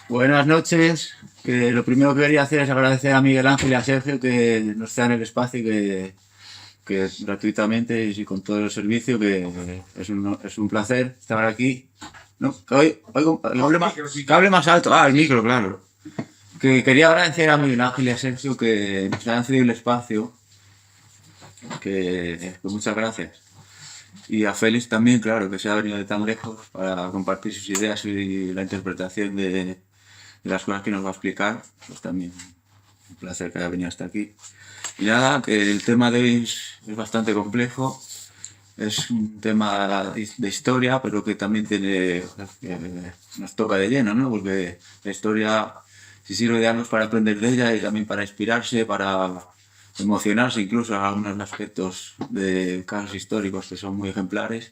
Buenas noches. Que lo primero que quería hacer es agradecer a Miguel Ángel y a Sergio que nos dan el espacio que gratuitamente y con todo el servicio, que es un placer estar aquí. No, que hable más alto. Ah, el micro, claro. Que quería agradecer a Miguel Ángel y a Sergio que nos han cedido el espacio. Que muchas gracias. Y a Félix también, claro, que se ha venido de tan lejos para compartir sus ideas y la interpretación de las cosas que nos va a explicar. Pues también un placer que haya venido hasta aquí. Y nada, que el tema de hoy es bastante complejo. Es un tema de historia, pero que también nos toca de lleno, ¿no? Porque la historia, si sirve de algo, es para aprender de ella y también para inspirarse, para emocionarse incluso a algunos aspectos de casos históricos que son muy ejemplares.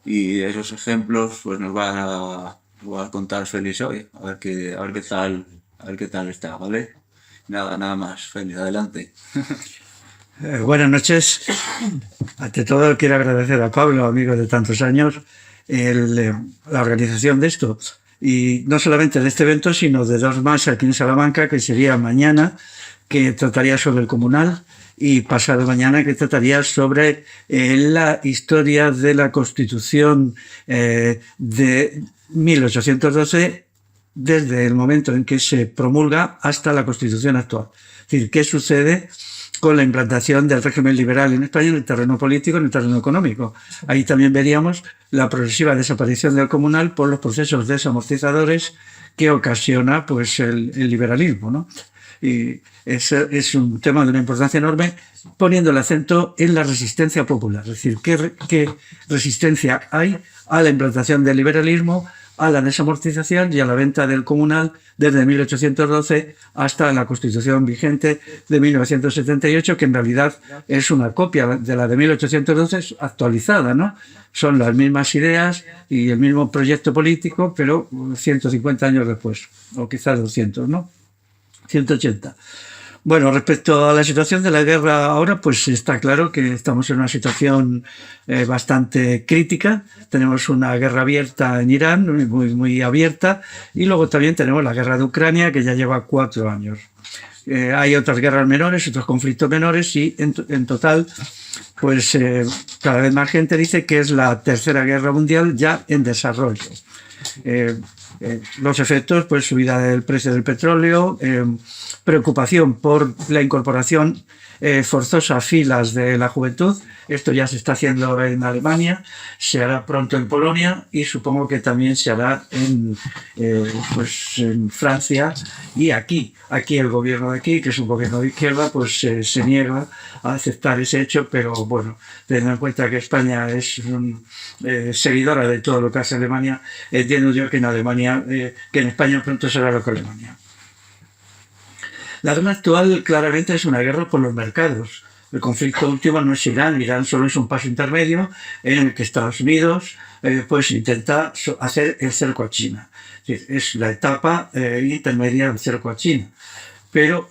Y esos ejemplos pues va a contar Félix hoy, a ver qué tal está, ¿vale? Nada más, Félix, adelante. Buenas noches. Ante todo quiero agradecer a Pablo, amigo de tantos años, la organización de esto. Y no solamente de este evento, sino de dos más aquí en Salamanca, que sería mañana, que trataría sobre el comunal, y pasado mañana, que trataría sobre la historia de la Constitución de 1812, desde el momento en que se promulga hasta la Constitución actual. Es decir, qué sucede con la implantación del régimen liberal en España en el terreno político, en el terreno económico. Ahí también veríamos la progresiva desaparición del comunal por los procesos desamortizadores que ocasiona pues el liberalismo, ¿no? Y es un tema de una importancia enorme, poniendo el acento en la resistencia popular, es decir, qué resistencia hay a la implantación del liberalismo, a la desamortización y a la venta del comunal desde 1812 hasta la Constitución vigente de 1978, que en realidad es una copia de la de 1812 actualizada, ¿no? Son las mismas ideas y el mismo proyecto político, pero 150 años después, o quizás 200, ¿no? 180. Bueno, respecto a la situación de la guerra ahora, pues está claro que estamos en una situación bastante crítica. Tenemos una guerra abierta en Irán, muy abierta, y luego también tenemos la guerra de Ucrania, que ya lleva 4 años. Hay otras guerras menores, otros conflictos menores, y en total, pues cada vez más gente dice que es la tercera guerra mundial ya en desarrollo. Los efectos, pues subida del precio del petróleo, preocupación por la incorporación forzosa a filas de la juventud. Esto ya se está haciendo en Alemania, se hará pronto en Polonia y supongo que también se hará pues en Francia y aquí. Aquí el gobierno de aquí, que es un gobierno de izquierda, pues se niega a aceptar ese hecho, pero bueno, teniendo en cuenta que España es seguidora de todo lo que hace Alemania, entiendo yo que en Alemania, que en España pronto será lo que Alemania. La guerra actual claramente es una guerra por los mercados. El conflicto último no es Irán. Irán solo es un paso intermedio en el que Estados Unidos pues intenta hacer el cerco a China. Es la etapa intermedia del cerco a China. Pero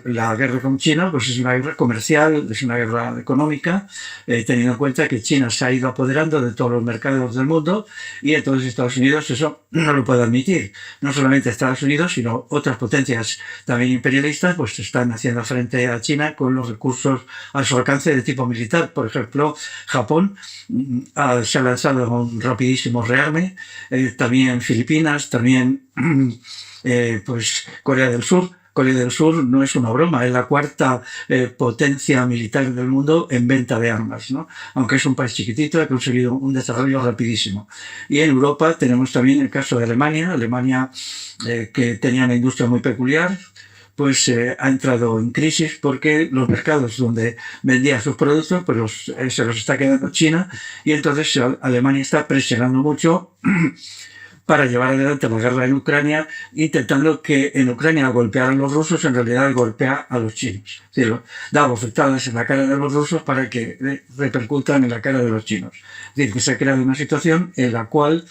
la guerra con China pues es una guerra comercial, es una guerra económica, teniendo en cuenta que China se ha ido apoderando de todos los mercados del mundo y entonces Estados Unidos eso no lo puede admitir. No solamente Estados Unidos, sino otras potencias también imperialistas pues están haciendo frente a China con los recursos a su alcance de tipo militar. Por ejemplo, Japón se ha lanzado un rapidísimo rearme, también Filipinas, también pues Corea del Sur. Corea del Sur no es una broma, es la cuarta potencia militar del mundo en venta de armas, ¿no? Aunque es un país chiquitito, ha conseguido un desarrollo rapidísimo. Y en Europa tenemos también el caso de Alemania, que tenía una industria muy peculiar, pues ha entrado en crisis porque los mercados donde vendía sus productos pues se los está quedando China y entonces Alemania está presionando mucho para llevar adelante la guerra en Ucrania, intentando que en Ucrania golpearan a los rusos, en realidad golpea a los chinos. Es decir, da bofetadas en la cara de los rusos para que repercutan en la cara de los chinos. Es decir, que se ha creado una situación en la cual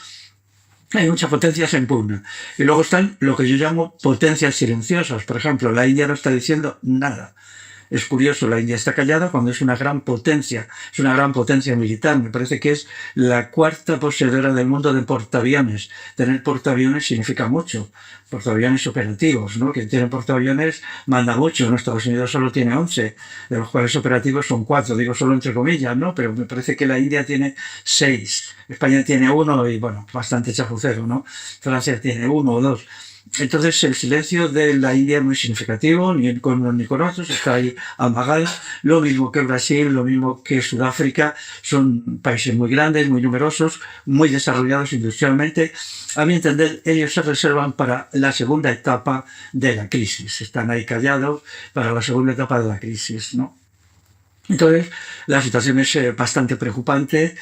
hay muchas potencias en pugna. Y luego están lo que yo llamo potencias silenciosas. Por ejemplo, la India no está diciendo nada. Es curioso, la India está callada cuando es una gran potencia militar. Me parece que es la cuarta poseedora del mundo de portaaviones. Tener portaaviones significa mucho, portaaviones operativos, ¿no? Quien tiene portaaviones manda mucho, ¿no? Estados Unidos solo tiene 11, de los cuales operativos son 4, digo solo entre comillas, ¿no? Pero me parece que la India tiene 6, España tiene 1 y, bueno, bastante chapucero, ¿no? Francia tiene 1 o 2. Entonces el silencio de la India es muy significativo, ni con unos ni con otros, está ahí amagado. Lo mismo que Brasil, lo mismo que Sudáfrica, son países muy grandes, muy numerosos, muy desarrollados industrialmente. A mi entender, ellos se reservan para la segunda etapa de la crisis. Están ahí callados para la segunda etapa de la crisis, ¿no? Entonces, la situación es bastante preocupante.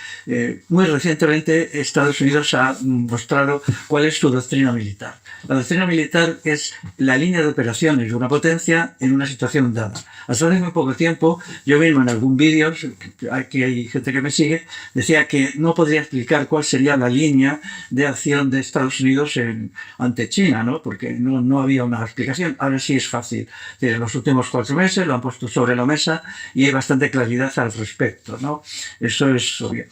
Muy recientemente, Estados Unidos ha mostrado cuál es su doctrina militar. La doctrina militar es la línea de operaciones de una potencia en una situación dada. Hasta hace muy poco tiempo, yo mismo en algún vídeo, aquí hay gente que me sigue, decía que no podría explicar cuál sería la línea de acción de Estados Unidos ante China, ¿no? Porque no había una explicación. Ahora sí es fácil. En los últimos 4 meses lo han puesto sobre la mesa y hay bastante claridad al respecto, ¿no? Eso es obvio.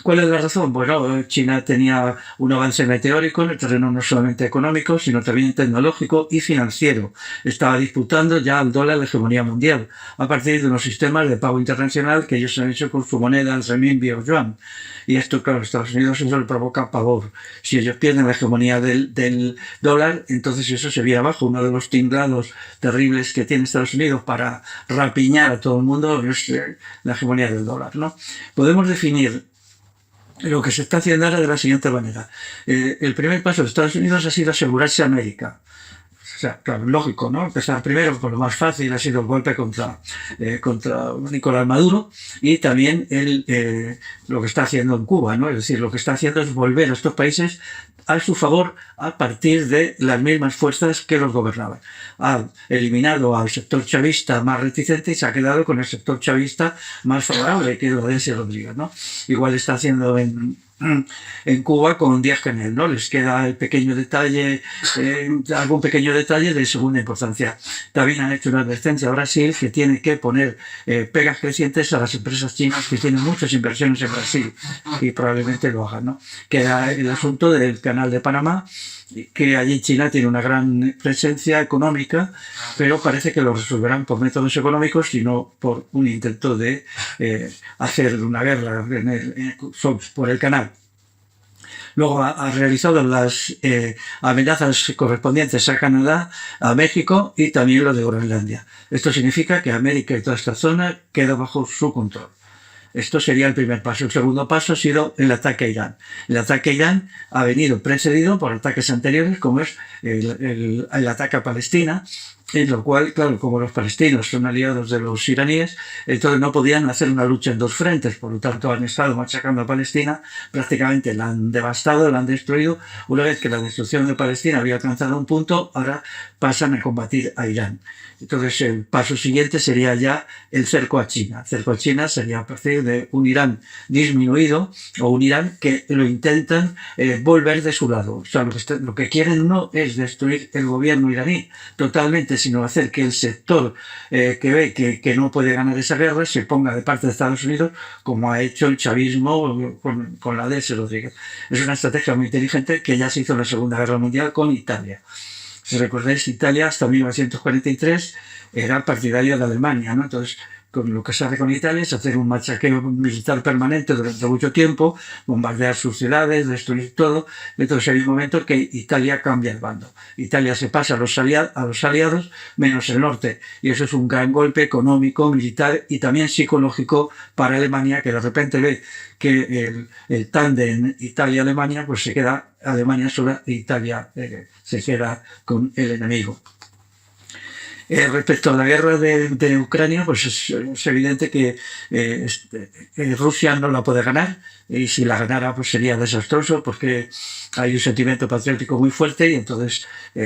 ¿Cuál es la razón? Bueno, China tenía un avance meteórico en el terreno no solamente económico, sino también tecnológico y financiero. Estaba disputando ya al dólar la hegemonía mundial, a partir de unos sistemas de pago internacional que ellos han hecho con su moneda, el renminbi o yuan. Y esto, claro, a Estados Unidos eso le provoca pavor. Si ellos pierden la hegemonía del dólar, entonces eso se viene abajo. Uno de los tinglados terribles que tiene Estados Unidos para rapiñar a todo el mundo es la hegemonía del dólar, ¿no? Podemos definir lo que se está haciendo ahora de la siguiente manera. El primer paso de Estados Unidos ha sido asegurarse a América. O sea, claro, lógico, ¿no? Empezar primero por lo más fácil, ha sido el golpe contra Nicolás Maduro, y también lo que está haciendo en Cuba, ¿no? Es decir, lo que está haciendo es volver a estos países a su favor a partir de las mismas fuerzas que los gobernaban. Ha eliminado al sector chavista más reticente y se ha quedado con el sector chavista más favorable, que es lo de ese Rodríguez, ¿no? Igual está haciendo en Cuba con Díaz-Canel, ¿no? Les queda el pequeño detalle, algún pequeño detalle de segunda importancia. También han hecho una advertencia a Brasil que tiene que poner pegas crecientes a las empresas chinas que tienen muchas inversiones en Brasil, y probablemente lo hagan, ¿no? Queda el asunto del canal de Panamá, que allí China tiene una gran presencia económica, pero parece que lo resolverán por métodos económicos y no por un intento de hacer una guerra por el canal. Luego ha realizado las amenazas correspondientes a Canadá, a México y también lo de Groenlandia. Esto significa que América y toda esta zona queda bajo su control. Esto sería el primer paso. El segundo paso ha sido el ataque a Irán. El ataque a Irán ha venido precedido por ataques anteriores, como es el ataque a Palestina, en lo cual, claro, como los palestinos son aliados de los iraníes, entonces no podían hacer una lucha en dos frentes, por lo tanto han estado machacando a Palestina, prácticamente la han devastado, la han destruido. Una vez que la destrucción de Palestina había alcanzado un punto, ahora pasan a combatir a Irán. Entonces el paso siguiente sería ya el cerco a China. El cerco a China sería a partir de un Irán disminuido, o un Irán que lo intentan volver de su lado. O sea, lo que quieren no es destruir el gobierno iraní totalmente, sino hacer que el sector que ve que no puede ganar esa guerra se ponga de parte de Estados Unidos, como ha hecho el chavismo con la de ese Rodríguez. Es una estrategia muy inteligente que ya se hizo en la Segunda Guerra Mundial con Italia. Si recordáis, Italia hasta 1943 era partidaria de Alemania, ¿no? Entonces, con lo que se hace con Italia es hacer un machaqueo militar permanente durante mucho tiempo, bombardear sus ciudades, destruir todo. Entonces hay un momento en que Italia cambia el bando. Italia se pasa a los aliados, menos el norte. Y eso es un gran golpe económico, militar y también psicológico para Alemania, que de repente ve que el tándem Italia-Alemania, pues se queda Alemania sola e Italia se queda con el enemigo. Respecto a la guerra de Ucrania, pues es evidente que Rusia no la puede ganar, y si la ganara pues sería desastroso, porque hay un sentimiento patriótico muy fuerte, y entonces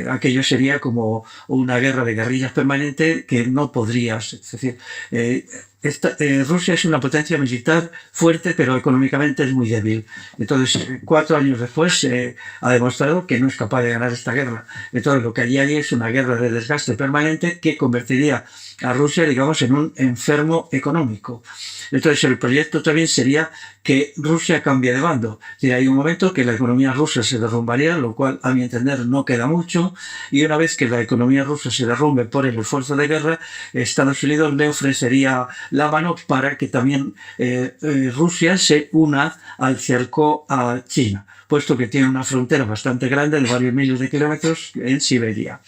aquello sería como una guerra de guerrillas permanente que no podrías. Es decir, Rusia es una potencia militar fuerte, pero económicamente es muy débil. Entonces, 4 años después, ha demostrado que no es capaz de ganar esta guerra. Entonces, lo que hay es una guerra de desgaste permanente que convertiría a Rusia, digamos, en un enfermo económico. Entonces, el proyecto también sería que Rusia cambie de bando. Es decir, hay un momento que la economía rusa se derrumbaría, lo cual, a mi entender, no queda mucho. Y una vez que la economía rusa se derrumbe por el esfuerzo de guerra, Estados Unidos le ofrecería la mano para que también Rusia se una al cerco a China, puesto que tiene una frontera bastante grande de varios miles de kilómetros en Siberia.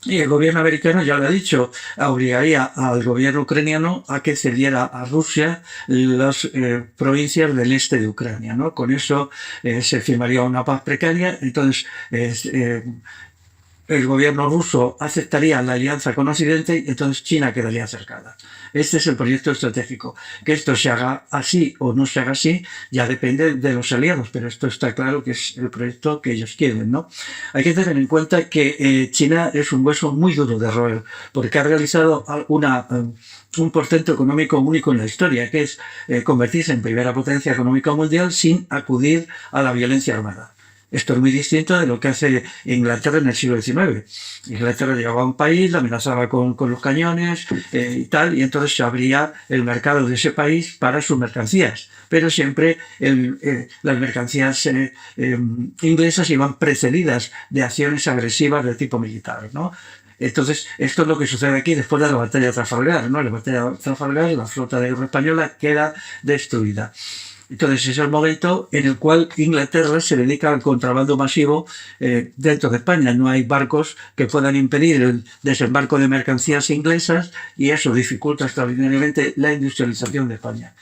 Y el gobierno americano, ya lo ha dicho, obligaría al gobierno ucraniano a que cediera a Rusia las provincias del este de Ucrania, ¿no? Con eso se firmaría una paz precaria. Entonces, el gobierno ruso aceptaría la alianza con Occidente y entonces China quedaría cercada. Este es el proyecto estratégico. Que esto se haga así o no se haga así ya depende de los aliados, pero esto está claro que es el proyecto que ellos quieren, ¿no? Hay que tener en cuenta que China es un hueso muy duro de roer, porque ha realizado un portento económico único en la historia, que es convertirse en primera potencia económica mundial sin acudir a la violencia armada. Esto es muy distinto de lo que hace Inglaterra en el siglo XIX. Inglaterra llegaba a un país, la amenazaba con los cañones y tal, y entonces se abría el mercado de ese país para sus mercancías. Pero siempre las mercancías inglesas iban precedidas de acciones agresivas de tipo militar, ¿no? Entonces, esto es lo que sucede aquí después de la batalla de Trafalgar, ¿no? La batalla de Trafalgar, la flota de guerra española queda destruida. Entonces es el momento en el cual Inglaterra se dedica al contrabando masivo dentro de España. No hay barcos que puedan impedir el desembarco de mercancías inglesas y eso dificulta extraordinariamente la industrialización de España.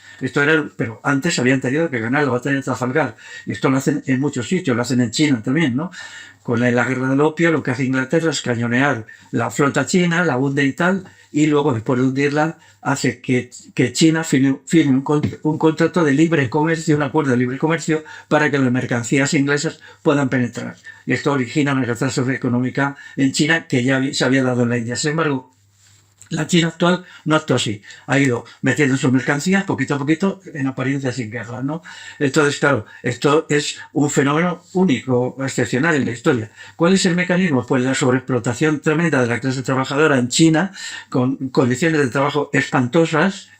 Pero antes habían tenido que ganar la batalla de Trafalgar. Y esto lo hacen en muchos sitios, lo hacen en China también, ¿no? Con la guerra del opio lo que hace Inglaterra es cañonear la flota china, la hunde y tal, y luego después de hundirla hace que China firme un contrato de libre comercio, un acuerdo de libre comercio para que las mercancías inglesas puedan penetrar. Y esto origina una catástrofe económica en China que ya se había dado en la India. Sin embargo, la China actual no actúa así. Ha ido metiendo sus mercancías poquito a poquito en apariencia sin guerra, ¿no? Entonces, claro, esto es un fenómeno único, excepcional en la historia. ¿Cuál es el mecanismo? Pues la sobreexplotación tremenda de la clase trabajadora en China, con condiciones de trabajo espantosas,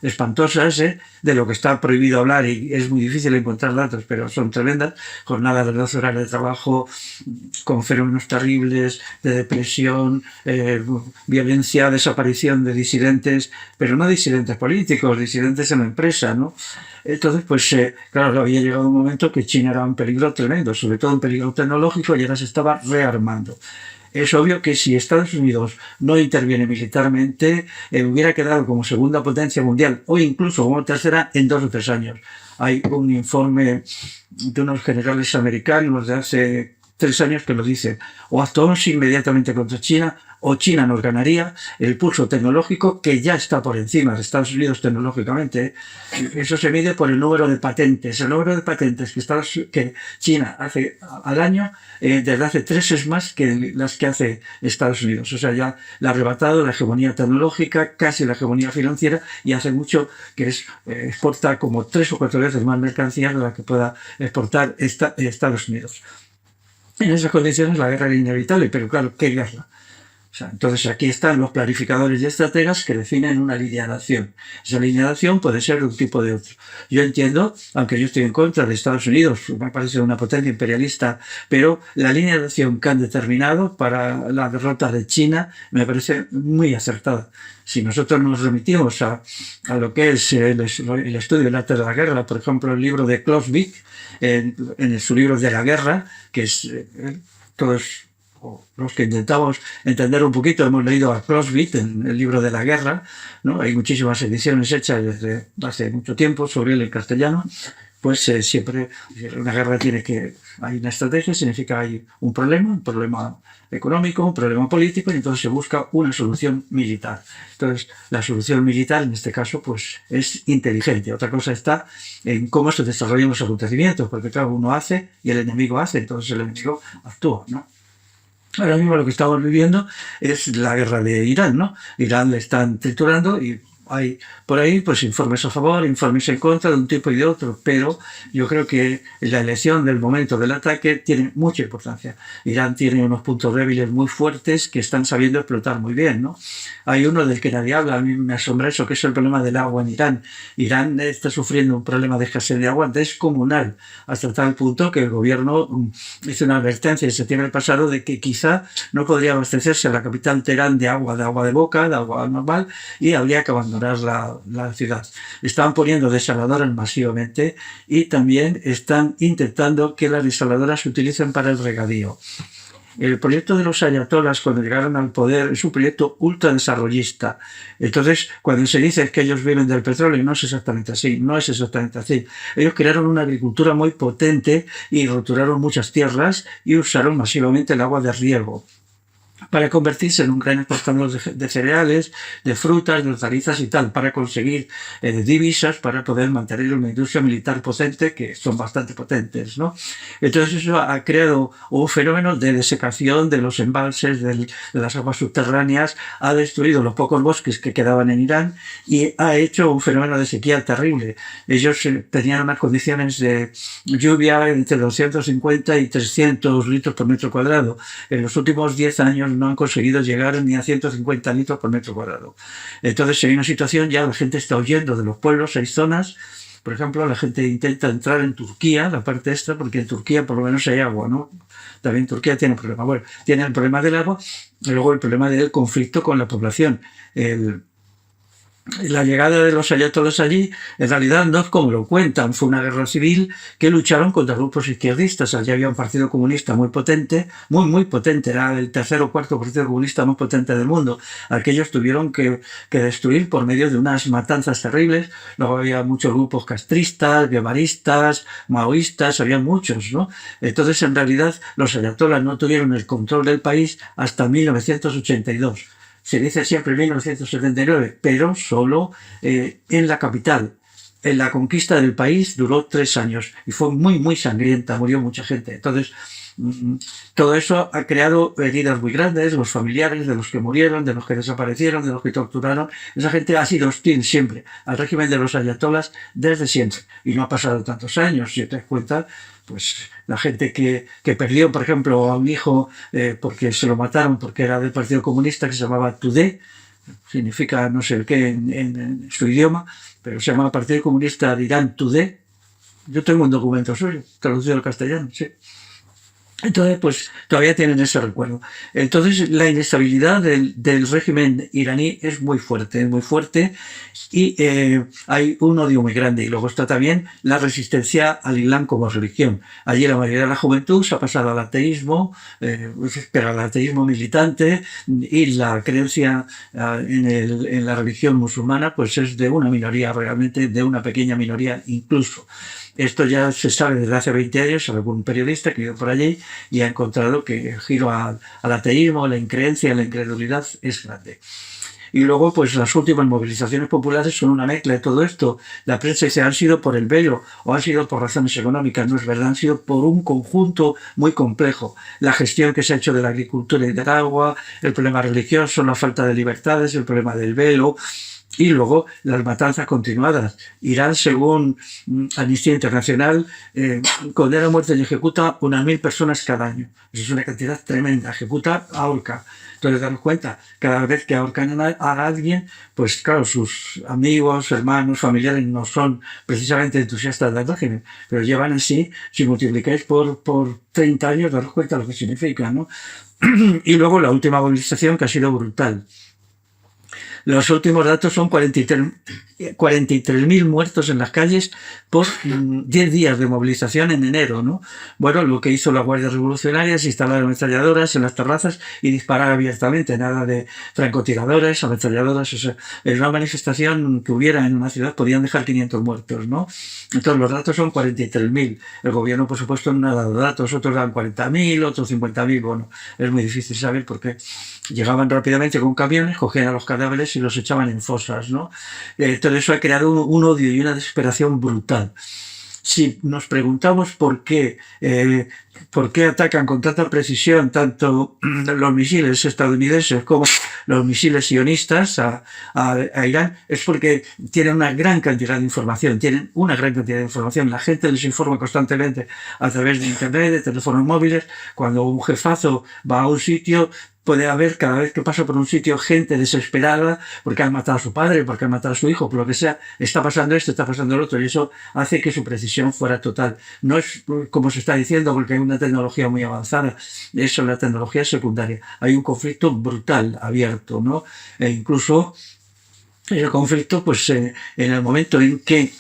de lo que está prohibido hablar y es muy difícil encontrar datos, pero son tremendas. Jornadas de 12 horas de trabajo, con fenómenos terribles de depresión, violencia, desaparición de disidentes, pero no disidentes políticos, disidentes en la empresa, ¿no? Entonces, pues claro, había llegado un momento que China era un peligro tremendo, sobre todo un peligro tecnológico, y ahora se estaba rearmando. Es obvio que si Estados Unidos no interviene militarmente, hubiera quedado como segunda potencia mundial o incluso como tercera en 2 o 3 años. Hay un informe de unos generales americanos de hace 3 años que lo dice: o actuamos inmediatamente contra China o China nos ganaría. El pulso tecnológico, que ya está por encima de Estados Unidos tecnológicamente, eso se mide por el número de patentes. El número de patentes que China hace al año, desde hace 3 es más que las que hace Estados Unidos. O sea, ya le ha arrebatado la hegemonía tecnológica, casi la hegemonía financiera, y hace mucho que exporta como 3 o 4 veces más mercancías de las que pueda exportar Estados Unidos. En esas condiciones la guerra era inevitable, pero claro, ¿qué guerra? O sea, entonces aquí están los planificadores y estrategas que definen una línea de acción. Esa línea de acción puede ser de un tipo o de otro. Yo entiendo, aunque yo estoy en contra de Estados Unidos, me parece una potencia imperialista, pero la línea de acción que han determinado para la derrota de China me parece muy acertada. Si nosotros nos remitimos a lo que es el estudio del arte de la guerra, por ejemplo, el libro de Clausewitz, en su libro de la guerra, que es todos los que intentamos entender un poquito, hemos leído a Clausewitz en el libro de la guerra, ¿no? Hay muchísimas ediciones hechas desde hace mucho tiempo sobre él en castellano. Pues siempre una guerra hay una estrategia, significa hay un problema económico, un problema político, y entonces se busca una solución militar. Entonces, la solución militar, en este caso, pues es inteligente. Otra cosa está en cómo se desarrollan los acontecimientos, porque claro, uno hace y el enemigo hace, entonces el enemigo actúa, ¿no? Ahora mismo lo que estamos viviendo es la guerra de Irán, ¿no? Irán le están triturando y Hay por ahí pues informes a favor, informes en contra de un tipo y de otro, pero yo creo que la elección del momento del ataque tiene mucha importancia. Irán tiene unos puntos débiles muy fuertes que están sabiendo explotar muy bien, ¿no? Hay uno del que nadie habla, a mí me asombra eso, que es el problema del agua en Irán. Irán está sufriendo un problema de escasez de agua descomunal, hasta tal punto que el gobierno hizo una advertencia en septiembre pasado de que quizá no podría abastecerse a la capital Teherán de agua de boca, de agua normal, y habría que abandonar la ciudad. Estaban poniendo desaladoras masivamente y también están intentando que las desaladoras se utilicen para el regadío. El proyecto de los ayatolás, cuando llegaron al poder, es un proyecto ultradesarrollista. Entonces, cuando se dice que ellos viven del petróleo, no es exactamente así, no es exactamente así. Ellos crearon una agricultura muy potente y roturaron muchas tierras y usaron masivamente el agua de riego para convertirse en un gran exportador de cereales, de frutas, de hortalizas y tal, para conseguir divisas para poder mantener una industria militar potente, que son bastante potentes, ¿no? Entonces eso ha creado un fenómeno de desecación de los embalses, de las aguas subterráneas, ha destruido los pocos bosques que quedaban en Irán y ha hecho un fenómeno de sequía terrible. Ellos tenían unas condiciones de lluvia entre 250 y 300 litros por metro cuadrado. En los últimos 10 años no han conseguido llegar ni a 150 litros por metro cuadrado. Entonces, hay una situación, ya la gente está huyendo de los pueblos, hay zonas, por ejemplo, la gente intenta entrar en Turquía, la parte esta, porque en Turquía por lo menos hay agua, ¿no? También Turquía tiene problema. Bueno, tiene el problema del agua y luego el problema del conflicto con la población. La llegada de los ayatolás allí, en realidad no es como lo cuentan, fue una guerra civil que lucharon contra grupos izquierdistas. Allí había un partido comunista muy potente, muy potente, era el tercer o cuarto partido comunista más potente del mundo. Aquellos tuvieron que destruir por medio de unas matanzas terribles. Luego había muchos grupos castristas, guevaristas, maoístas, había muchos, ¿no? Entonces, en realidad, los ayatolás no tuvieron el control del país hasta 1982. Se dice siempre 1979, pero solo en la capital. En la conquista del país duró 3 años y fue muy sangrienta, murió mucha gente. Entonces, todo eso ha creado heridas muy grandes, los familiares de los que murieron, de los que desaparecieron, de los que torturaron. Esa gente ha sido hostil siempre al régimen de los ayatolás desde siempre. Y no ha pasado tantos años, si te das cuenta, pues la gente que perdió, por ejemplo, a un hijo porque se lo mataron porque era del Partido Comunista, que se llamaba Tudeh, significa no sé el qué en su idioma, pero se llama Partido Comunista de Irán Tudeh. Yo tengo un documento suyo, traducido al castellano, sí. Entonces, pues todavía tienen ese recuerdo. Entonces, la inestabilidad del régimen iraní es muy fuerte y hay un odio muy grande. Y luego está también la resistencia al Islam como religión. Allí la mayoría de la juventud se ha pasado al ateísmo, pero al ateísmo militante, y la creencia en la religión musulmana pues es de una minoría, realmente de una pequeña minoría incluso. Esto ya se sabe desde hace 20 años, algún periodista que ha ido por allí y ha encontrado que el giro al ateísmo, la increencia, la incredulidad es grande. Y luego, pues las últimas movilizaciones populares son una mezcla de todo esto. La prensa dice, han sido por el velo o han sido por razones económicas. No es verdad, han sido por un conjunto muy complejo. La gestión que se ha hecho de la agricultura y del agua, el problema religioso, la falta de libertades, el problema del velo. Y luego las matanzas continuadas. Irán, según Amnistía Internacional, condena a muerte y ejecuta unas 1000 personas cada año. Eso es una cantidad tremenda. Ejecuta, ahorca. Entonces, damos cuenta, cada vez que ahorcan a alguien, pues claro, sus amigos, hermanos, familiares no son precisamente entusiastas del régimen, pero llevan así, si multiplicáis por 30 años, daros cuenta de lo que significa, ¿no? Y luego la última movilización, que ha sido brutal. Los últimos datos son 43.000 muertos en las calles por 10 días de movilización en enero, ¿no? Bueno, lo que hizo la Guardia Revolucionaria es instalar ametralladoras en las terrazas y disparar abiertamente, nada de francotiradores, ametralladoras. O sea, en una manifestación que hubiera en una ciudad podían dejar 500 muertos, ¿no? Entonces los datos son 43.000. El gobierno, por supuesto, no ha dado datos, otros dan 40.000, otros 50.000. Bueno, es muy difícil saber porque llegaban rápidamente con camiones, cogían a los cadáveres y los echaban en fosas, ¿no? Todo eso ha creado un odio y una desesperación brutal. si nos preguntamos por qué atacan con tanta precisión tanto los misiles estadounidenses como los misiles sionistas a Irán, es porque tienen una gran cantidad de información, La gente les informa constantemente a través de internet, de teléfonos móviles. Cuando un jefazo va a un sitio, puede haber, cada vez que pasa por un sitio, gente desesperada porque han matado a su padre, porque han matado a su hijo, por lo que sea. Está pasando esto, está pasando lo otro, y eso hace que su precisión fuera total. No es como se está diciendo porque hay una tecnología muy avanzada, eso es la tecnología secundaria. Hay un conflicto brutal, abierto, ¿no? E incluso el conflicto, pues en el momento en que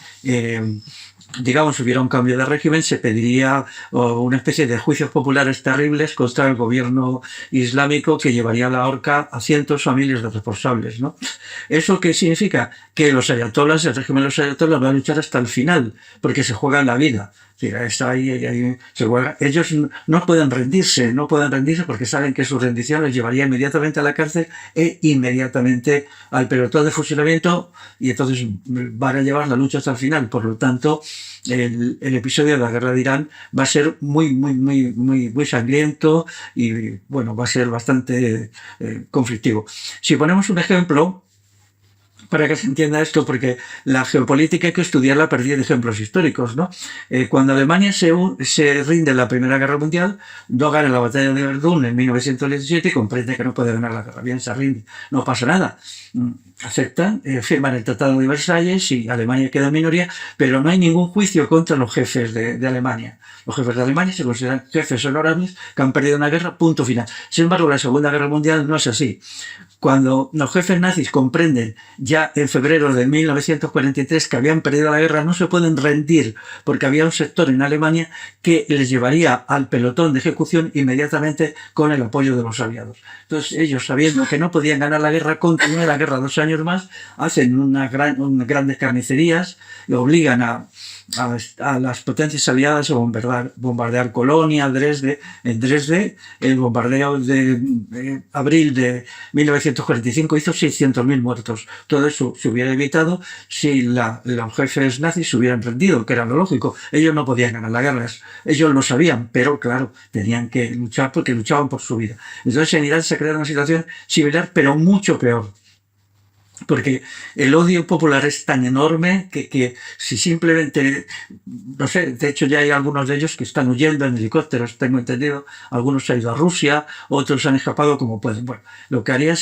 digamos, hubiera un cambio de régimen, se pediría una especie de juicios populares terribles contra el gobierno islámico que llevaría a la horca a cientos o a miles de responsables, ¿no? ¿Eso qué significa? Que los ayatolás, el régimen de los ayatolás va a luchar hasta el final, porque se juegan la vida. Está ahí, ellos no pueden rendirse porque saben que su rendición les llevaría inmediatamente a la cárcel e inmediatamente al pelotón de fusilamiento, y entonces van a llevar la lucha hasta el final. Por lo tanto, el episodio de la guerra de Irán va a ser muy sangriento y bueno, va a ser bastante conflictivo. Si ponemos un ejemplo para que se entienda esto, porque la geopolítica hay que estudiarla a partir de ejemplos históricos, ¿no? Cuando Alemania se rinde en la Primera Guerra Mundial, no gana la batalla de Verdún en 1917 y comprende que no puede ganar la guerra. Bien, se rinde, no pasa nada. Aceptan, firman el Tratado de Versalles y Alemania queda en minoría, pero no hay ningún juicio contra los jefes de Alemania. Los jefes de Alemania se consideran jefes honorables que han perdido una guerra, punto final. Sin embargo, la Segunda Guerra Mundial no es así. Cuando los jefes nazis comprenden ya en febrero de 1943 que habían perdido la guerra, no se pueden rendir porque había un sector en Alemania que les llevaría al pelotón de ejecución inmediatamente con el apoyo de los aliados. Entonces ellos, sabiendo que no podían ganar la guerra, continúan la guerra 2 años más, hacen unas grandes carnicerías y obligan a las potencias aliadas a bombardear Colonia, Dresde. En Dresde, el bombardeo de abril de 1945 hizo 600.000 muertos. Todo eso se hubiera evitado si los jefes nazis se hubieran rendido, que era lo lógico. Ellos no podían ganar la guerra, ellos lo sabían, pero claro, tenían que luchar porque luchaban por su vida. Entonces en Irán se crea una situación similar, pero mucho peor. Porque el odio popular es tan enorme que si simplemente, no sé, de hecho ya hay algunos de ellos que están huyendo en helicópteros, tengo entendido, algunos han ido a Rusia, otros han escapado como pueden. Bueno, lo que haría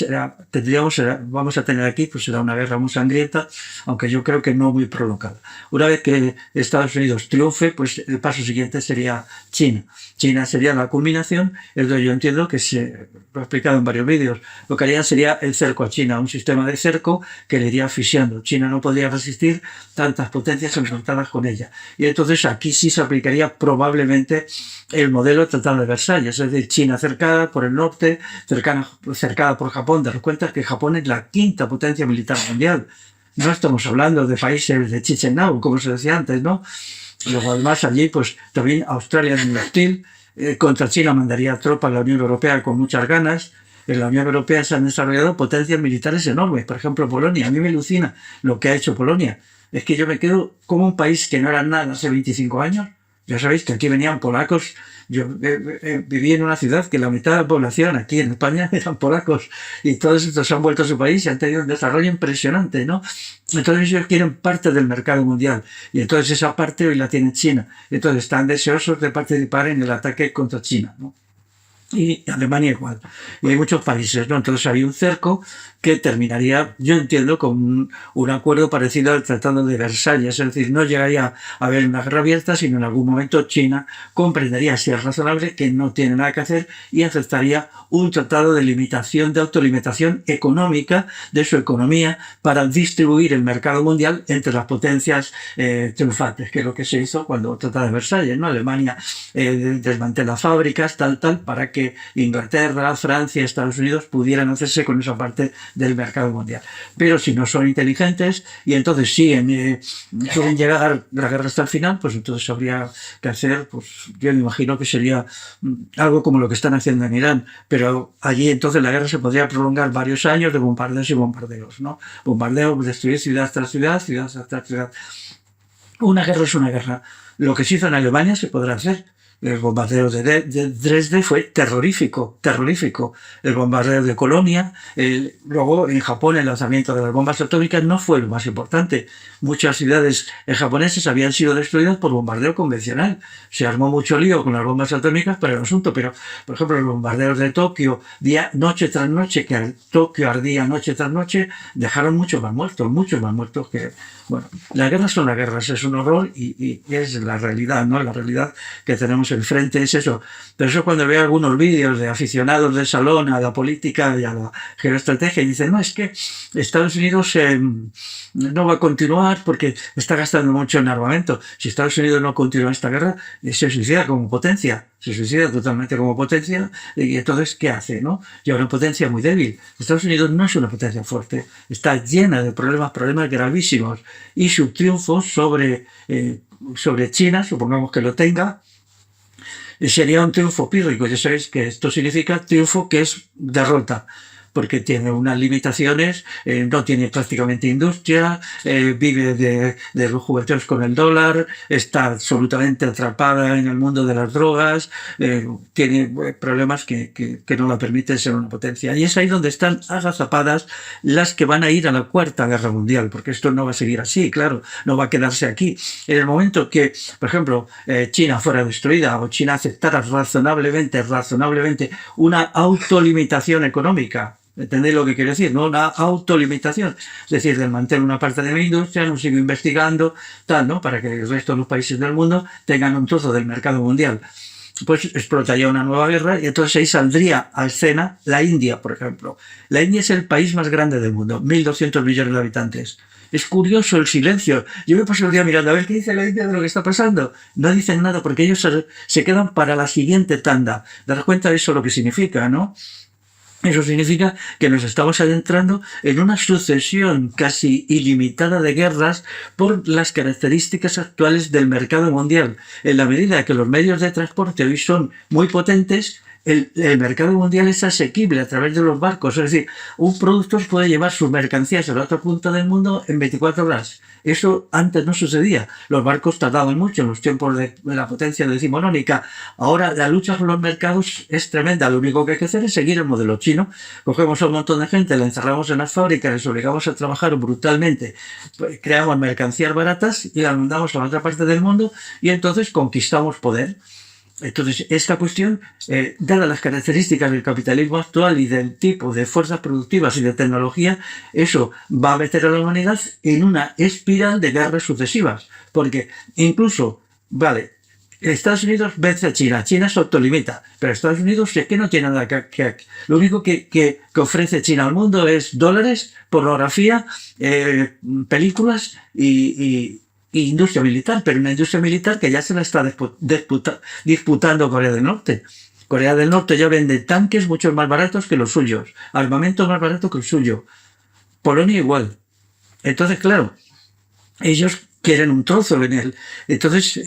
vamos a tener aquí, pues será una guerra muy sangrienta, aunque yo creo que no muy prolongada. Una vez que Estados Unidos triunfe, pues el paso siguiente sería China. China sería la culminación, entonces yo entiendo que lo he explicado en varios vídeos, lo que haría sería el cerco a China, un sistema de cerco que le iría asfixiando. China no podría resistir tantas potencias enfrentadas con ella. Y entonces aquí sí se aplicaría probablemente el modelo del Tratado de Versalles, es decir, China cercada por el norte, cercada por Japón. Daros cuenta que Japón es la 5ª potencia militar mundial. No estamos hablando de países de Chichenau, como se decía antes, ¿no? Luego además allí, pues también Australia es muy hostil. Contra China mandaría tropas a la Unión Europea con muchas ganas. En la Unión Europea se han desarrollado potencias militares enormes. Por ejemplo, Polonia. A mí me alucina lo que ha hecho Polonia. Es que yo me quedo como un país que no era nada hace 25 años. Ya sabéis que aquí venían polacos. Yo viví en una ciudad que la mitad de la población aquí en España eran polacos, y todos estos han vuelto a su país y han tenido un desarrollo impresionante, ¿no? Entonces ellos quieren parte del mercado mundial, y entonces esa parte hoy la tiene China. Entonces están deseosos de participar en el ataque contra China, ¿no? Y Alemania igual. Y hay muchos países, ¿no? Entonces hay un cerco que terminaría, yo entiendo, con un acuerdo parecido al Tratado de Versalles. Es decir, no llegaría a haber una guerra abierta, sino en algún momento China comprendería, si es razonable, que no tiene nada que hacer y aceptaría un tratado de limitación, de autolimitación económica de su economía para distribuir el mercado mundial entre las potencias triunfantes, que es lo que se hizo cuando el Tratado de Versalles, ¿no? Alemania desmantela fábricas, tal, para que Inglaterra, Francia, Estados Unidos pudieran hacerse con esa parte del mercado mundial. Pero si no son inteligentes y entonces quieren llegar la guerra hasta el final, pues entonces habría que hacer, pues yo me imagino que sería algo como lo que están haciendo en Irán, pero allí entonces la guerra se podría prolongar varios años de bombardeos y bombardeos, ¿no? Bombardeos, destruir ciudad tras ciudad, ciudad tras ciudad. Una guerra es una guerra. Lo que se hizo en Alemania se podrá hacer. El bombardeo de Dresde fue terrorífico, terrorífico. El bombardeo de Colonia, luego en Japón el lanzamiento de las bombas atómicas no fue lo más importante. Muchas ciudades japonesas habían sido destruidas por bombardeo convencional. Se armó mucho lío con las bombas atómicas para el asunto, pero por ejemplo los bombardeos de Tokio, noche tras noche, que Tokio ardía noche tras noche, dejaron muchos más muertos que... Bueno, las guerras son las guerras, es un horror y es la realidad, ¿no? La realidad que tenemos enfrente es eso. Pero eso cuando veo algunos vídeos de aficionados del salón a la política y a la geoestrategia y dicen, no, es que Estados Unidos no va a continuar porque está gastando mucho en armamento. Si Estados Unidos no continúa esta guerra, se suicida como potencia. Se suicida totalmente como potencia y entonces, ¿qué hace? ¿No? Y una potencia muy débil. Estados Unidos no es una potencia fuerte, está llena de problemas gravísimos y su triunfo sobre China, supongamos que lo tenga, sería un triunfo pírrico. Ya sabéis que esto significa triunfo que es derrota, porque tiene unas limitaciones, no tiene prácticamente industria, vive de los jugueteos con el dólar, está absolutamente atrapada en el mundo de las drogas, tiene problemas que no la permiten ser una potencia. Y es ahí donde están agazapadas las que van a ir a la Cuarta Guerra Mundial, porque esto no va a seguir así, claro, no va a quedarse aquí. En el momento que, por ejemplo, China fuera destruida o China aceptara razonablemente una autolimitación económica, ¿entendéis lo que quiero decir? ¿No? Una autolimitación. Es decir, del mantener una parte de mi industria, no sigo investigando, tal, ¿no? Para que el resto de los países del mundo tengan un trozo del mercado mundial. Pues explotaría una nueva guerra y entonces ahí saldría a escena la India, por ejemplo. La India es el país más grande del mundo, 1.200 millones de habitantes. Es curioso el silencio. Yo me paso el día mirando a ver qué dice la India de lo que está pasando. No dicen nada porque ellos se quedan para la siguiente tanda. Dar cuenta de eso lo que significa, ¿no? Eso significa que nos estamos adentrando en una sucesión casi ilimitada de guerras por las características actuales del mercado mundial. En la medida que los medios de transporte hoy son muy potentes, el mercado mundial es asequible a través de los barcos. Es decir, un productor puede llevar sus mercancías a la otra punta del mundo en 24 horas. Eso antes no sucedía. Los barcos tardaban mucho en los tiempos de la potencia decimonónica. Ahora la lucha por los mercados es tremenda. Lo único que hay que hacer es seguir el modelo chino. Cogemos a un montón de gente, la encerramos en las fábricas, les obligamos a trabajar brutalmente, creamos mercancías baratas y las mandamos a la otra parte del mundo y entonces conquistamos poder. Entonces, esta cuestión, dadas las características del capitalismo actual y del tipo de fuerzas productivas y de tecnología, eso va a meter a la humanidad en una espiral de guerras sucesivas. Porque incluso, vale, Estados Unidos vence a China, China se autolimita, pero Estados Unidos es que no tiene nada que lo único que ofrece China al mundo es dólares, pornografía, películas y industria militar, pero una industria militar que ya se la está disputando Corea del Norte. Corea del Norte ya vende tanques mucho más baratos que los suyos, armamento más barato que el suyo. Polonia igual. Entonces, claro, ellos quieren un trozo en él. Entonces,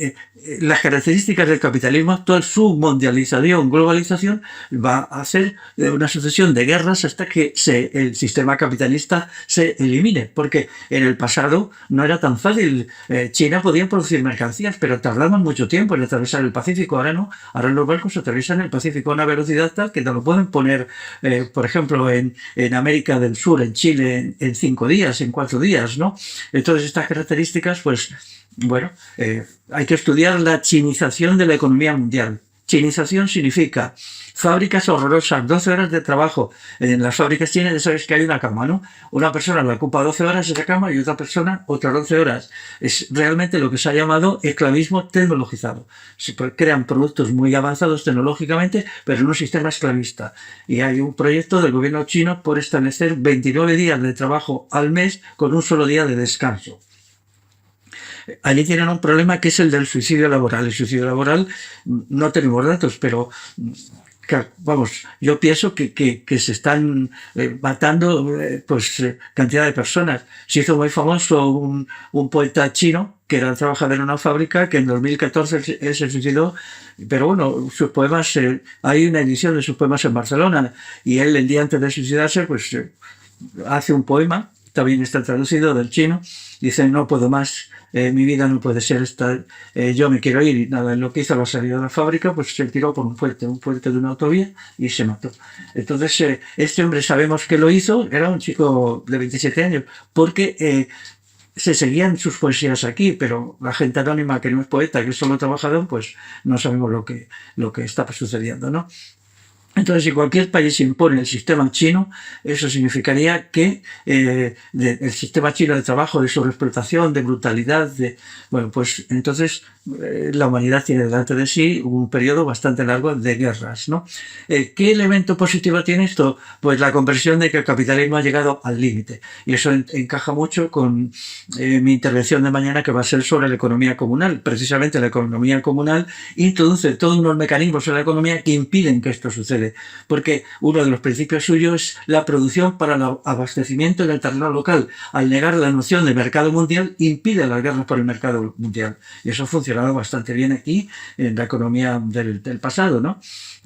las características del capitalismo actual, su mundialización, globalización, va a hacer una sucesión de guerras hasta que el sistema capitalista se elimine. Porque en el pasado no era tan fácil. China podía producir mercancías, pero tardaban mucho tiempo en atravesar el Pacífico. Ahora no. Ahora los barcos atraviesan el Pacífico a una velocidad tal que te lo pueden poner, por ejemplo, en América del Sur, en Chile, en 5 días, en 4 días, ¿no? Entonces, estas características, pues, bueno, hay que estudiar la chinización de la economía mundial. Chinización significa fábricas horrorosas, 12 horas de trabajo. En las fábricas chinas ya sabes que hay una cama, ¿no? Una persona la ocupa 12 horas esa cama y otra persona otras 12 horas. Es realmente lo que se ha llamado esclavismo tecnologizado. Se crean productos muy avanzados tecnológicamente, pero en un sistema esclavista. Y hay un proyecto del gobierno chino por establecer 29 días de trabajo al mes con un solo día de descanso. Allí tienen un problema que es el del suicidio laboral. El suicidio laboral, no tenemos datos, pero vamos, yo pienso que se están matando cantidad de personas. Se hizo muy famoso un poeta chino que era trabajador en una fábrica que en 2014 él se suicidó, pero bueno, sus poemas, hay una edición de sus poemas en Barcelona y él el día antes de suicidarse pues hace un poema, también está traducido del chino, Dicen, no puedo más, mi vida no puede ser esta, yo me quiero ir. Y nada, en lo que hizo la salida de la fábrica, pues se tiró por un puente de una autovía y se mató. Entonces, este hombre sabemos que lo hizo, era un chico de 27 años, porque se seguían sus poesías aquí, pero la gente anónima que no es poeta, que es solo trabajador, pues no sabemos lo que está sucediendo, ¿no? Entonces, si cualquier país impone el sistema chino, eso significaría que el sistema chino de trabajo, de sobreexplotación, de brutalidad, bueno, pues entonces la humanidad tiene delante de sí un periodo bastante largo de guerras, ¿no? ¿Qué elemento positivo tiene esto? Pues la comprensión de que el capitalismo ha llegado al límite. Y eso encaja mucho con mi intervención de mañana, que va a ser sobre la economía comunal. Precisamente la economía comunal introduce todos unos mecanismos en la economía que impiden que esto suceda, porque uno de los principios suyos es la producción para el abastecimiento en el terreno local. Al negar la noción de mercado mundial, impide las guerras por el mercado mundial. Y eso ha funcionado bastante bien aquí en la economía del pasado, ¿no?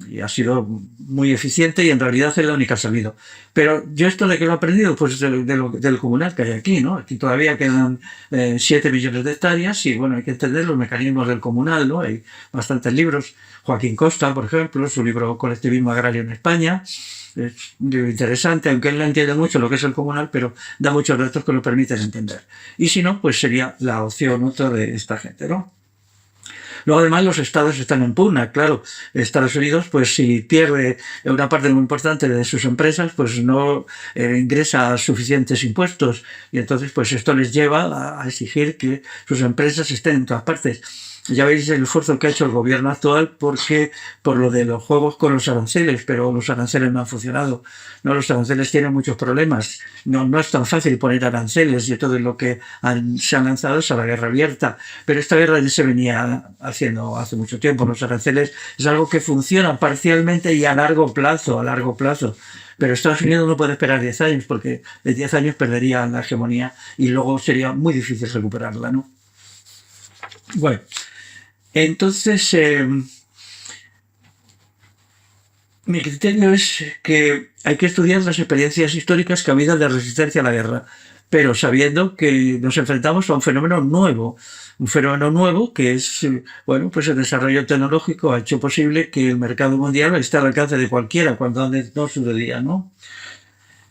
Y ha sido muy eficiente y en realidad es la única salida. Pero yo esto de que lo he aprendido, pues del comunal que hay aquí, ¿no? Aquí todavía quedan 7 millones de hectáreas y bueno, hay que entender los mecanismos del comunal, ¿no? Hay bastantes libros. Joaquín Costa, por ejemplo, su libro Colectivismo Agrario en España, es un libro interesante, aunque él no entiende mucho lo que es el comunal, pero da muchos datos que lo permiten entender. Y si no, pues sería la opción otra de esta gente, ¿no? Luego, además, los estados están en pugna. Claro, Estados Unidos, pues si pierde una parte muy importante de sus empresas, pues no ingresa suficientes impuestos. Y entonces, pues esto les lleva a exigir que sus empresas estén en todas partes. Ya veis el esfuerzo que ha hecho el gobierno actual por lo de los juegos con los aranceles, pero los aranceles no han funcionado. No, los aranceles tienen muchos problemas. No es tan fácil poner aranceles y todo lo que se han lanzado es a la guerra abierta. Pero esta guerra ya se venía haciendo hace mucho tiempo. Los aranceles es algo que funciona parcialmente y a largo plazo, Pero Estados Unidos no puede esperar 10 años porque en 10 años perdería la hegemonía y luego sería muy difícil recuperarla, ¿no? Bueno. Entonces, mi criterio es que hay que estudiar las experiencias históricas que ha habido de resistencia a la guerra, pero sabiendo que nos enfrentamos a un fenómeno nuevo que es, bueno, pues el desarrollo tecnológico ha hecho posible que el mercado mundial esté al alcance de cualquiera, cuando antes no sucedía, ¿no?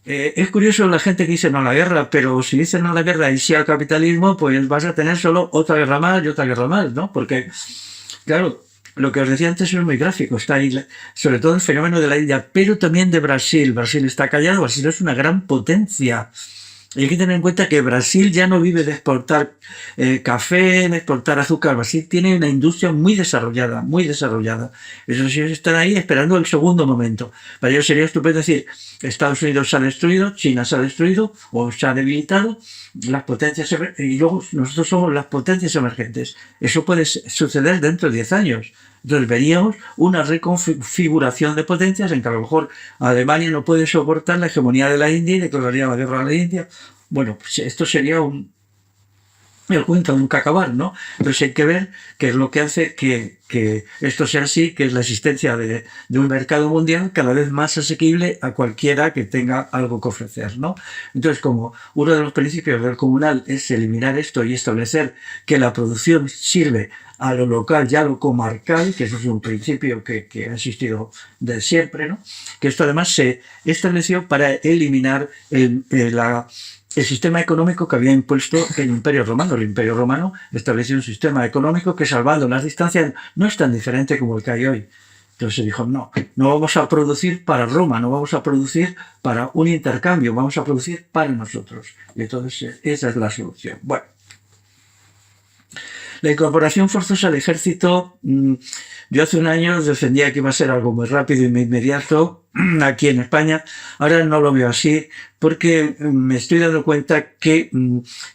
Es curioso la gente que dice no a la guerra, pero si dicen no a la guerra y sí al capitalismo, pues vas a tener solo otra guerra más y otra guerra más, ¿no? Porque, claro, lo que os decía antes es muy gráfico, está ahí, sobre todo el fenómeno de la India, pero también de Brasil. Brasil está callado, Brasil es una gran potencia. Hay que tener en cuenta que Brasil ya no vive de exportar café, de exportar azúcar. Brasil tiene una industria muy desarrollada, muy desarrollada. Esos sí están ahí esperando el segundo momento. Para ellos sería estupendo decir, Estados Unidos se ha destruido, China se ha destruido o se ha debilitado, las potencias y luego nosotros somos las potencias emergentes. Eso puede suceder dentro de 10 años. Entonces veríamos una reconfiguración de potencias en que a lo mejor Alemania no puede soportar la hegemonía de la India y declararía la guerra a la India. Bueno, pues esto sería el cuento nunca acabar, ¿no? Entonces hay que ver qué es lo que hace que esto sea así, que es la existencia de un mercado mundial cada vez más asequible a cualquiera que tenga algo que ofrecer, ¿no? Entonces, como uno de los principios del comunal es eliminar esto y establecer que la producción sirve a lo local y a lo comarcal, que eso es un principio que ha existido de siempre, ¿no? Que esto además se estableció para eliminar el sistema económico que había impuesto el Imperio Romano. El Imperio Romano estableció un sistema económico que, salvando las distancias, no es tan diferente como el que hay hoy. Entonces se dijo, no vamos a producir para Roma, no vamos a producir para un intercambio, vamos a producir para nosotros. Y entonces esa es la solución. Bueno. La incorporación forzosa al ejército, yo hace un año defendía que iba a ser algo muy rápido y muy inmediato aquí en España. Ahora no lo veo así porque me estoy dando cuenta que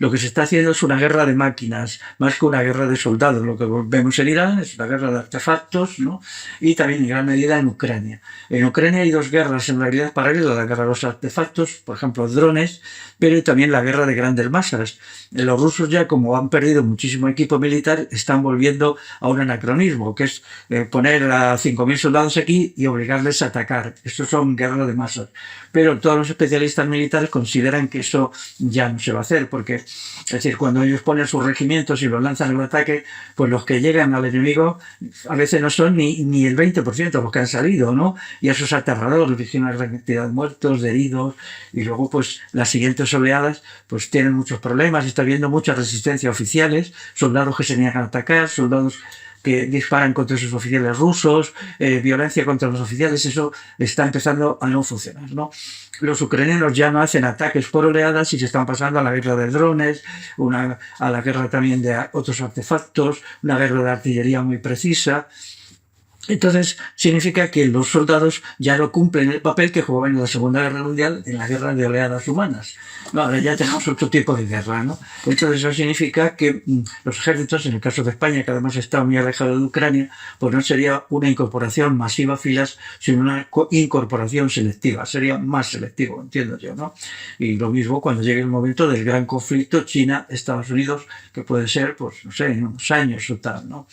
lo que se está haciendo es una guerra de máquinas, más que una guerra de soldados. Lo que vemos en Irán es una guerra de artefactos, ¿no? Y también en gran medida en Ucrania. En Ucrania hay dos guerras en realidad paralelas, la guerra de los artefactos, por ejemplo drones, pero también la guerra de grandes masas. Los rusos ya, como han perdido muchísimo equipo militar, están volviendo a un anacronismo, que es poner a 5.000 soldados aquí y obligarles a atacar. Esto son guerras de masas. Pero todos los especialistas militares consideran que eso ya no se va a hacer, porque, es decir, cuando ellos ponen sus regimientos y los lanzan al ataque, pues los que llegan al enemigo a veces no son ni el 20% los que han salido, ¿no? Y eso es aterrador, dice una gran cantidad de muertos, de heridos, y luego pues las siguientes oleadas pues tienen muchos problemas, está habiendo mucha resistencia a oficiales, soldados que se niegan a atacar, soldados que disparan contra sus oficiales rusos, violencia contra los oficiales, eso está empezando a no funcionar, ¿no? Los ucranianos ya no hacen ataques por oleadas y se están pasando a la guerra de drones, a la guerra también de otros artefactos, una guerra de artillería muy precisa. Entonces significa que los soldados ya no cumplen el papel que jugaban en la Segunda Guerra Mundial en la guerra de oleadas humanas. No, ahora ya tenemos otro tipo de guerra, ¿no? Entonces eso significa que los ejércitos, en el caso de España, que además está muy alejado de Ucrania, pues no sería una incorporación masiva a filas, sino una incorporación selectiva. Sería más selectivo, entiendo yo, ¿no? Y lo mismo cuando llegue el momento del gran conflicto China-Estados Unidos, que puede ser, pues, no sé, en unos años o tal, ¿no?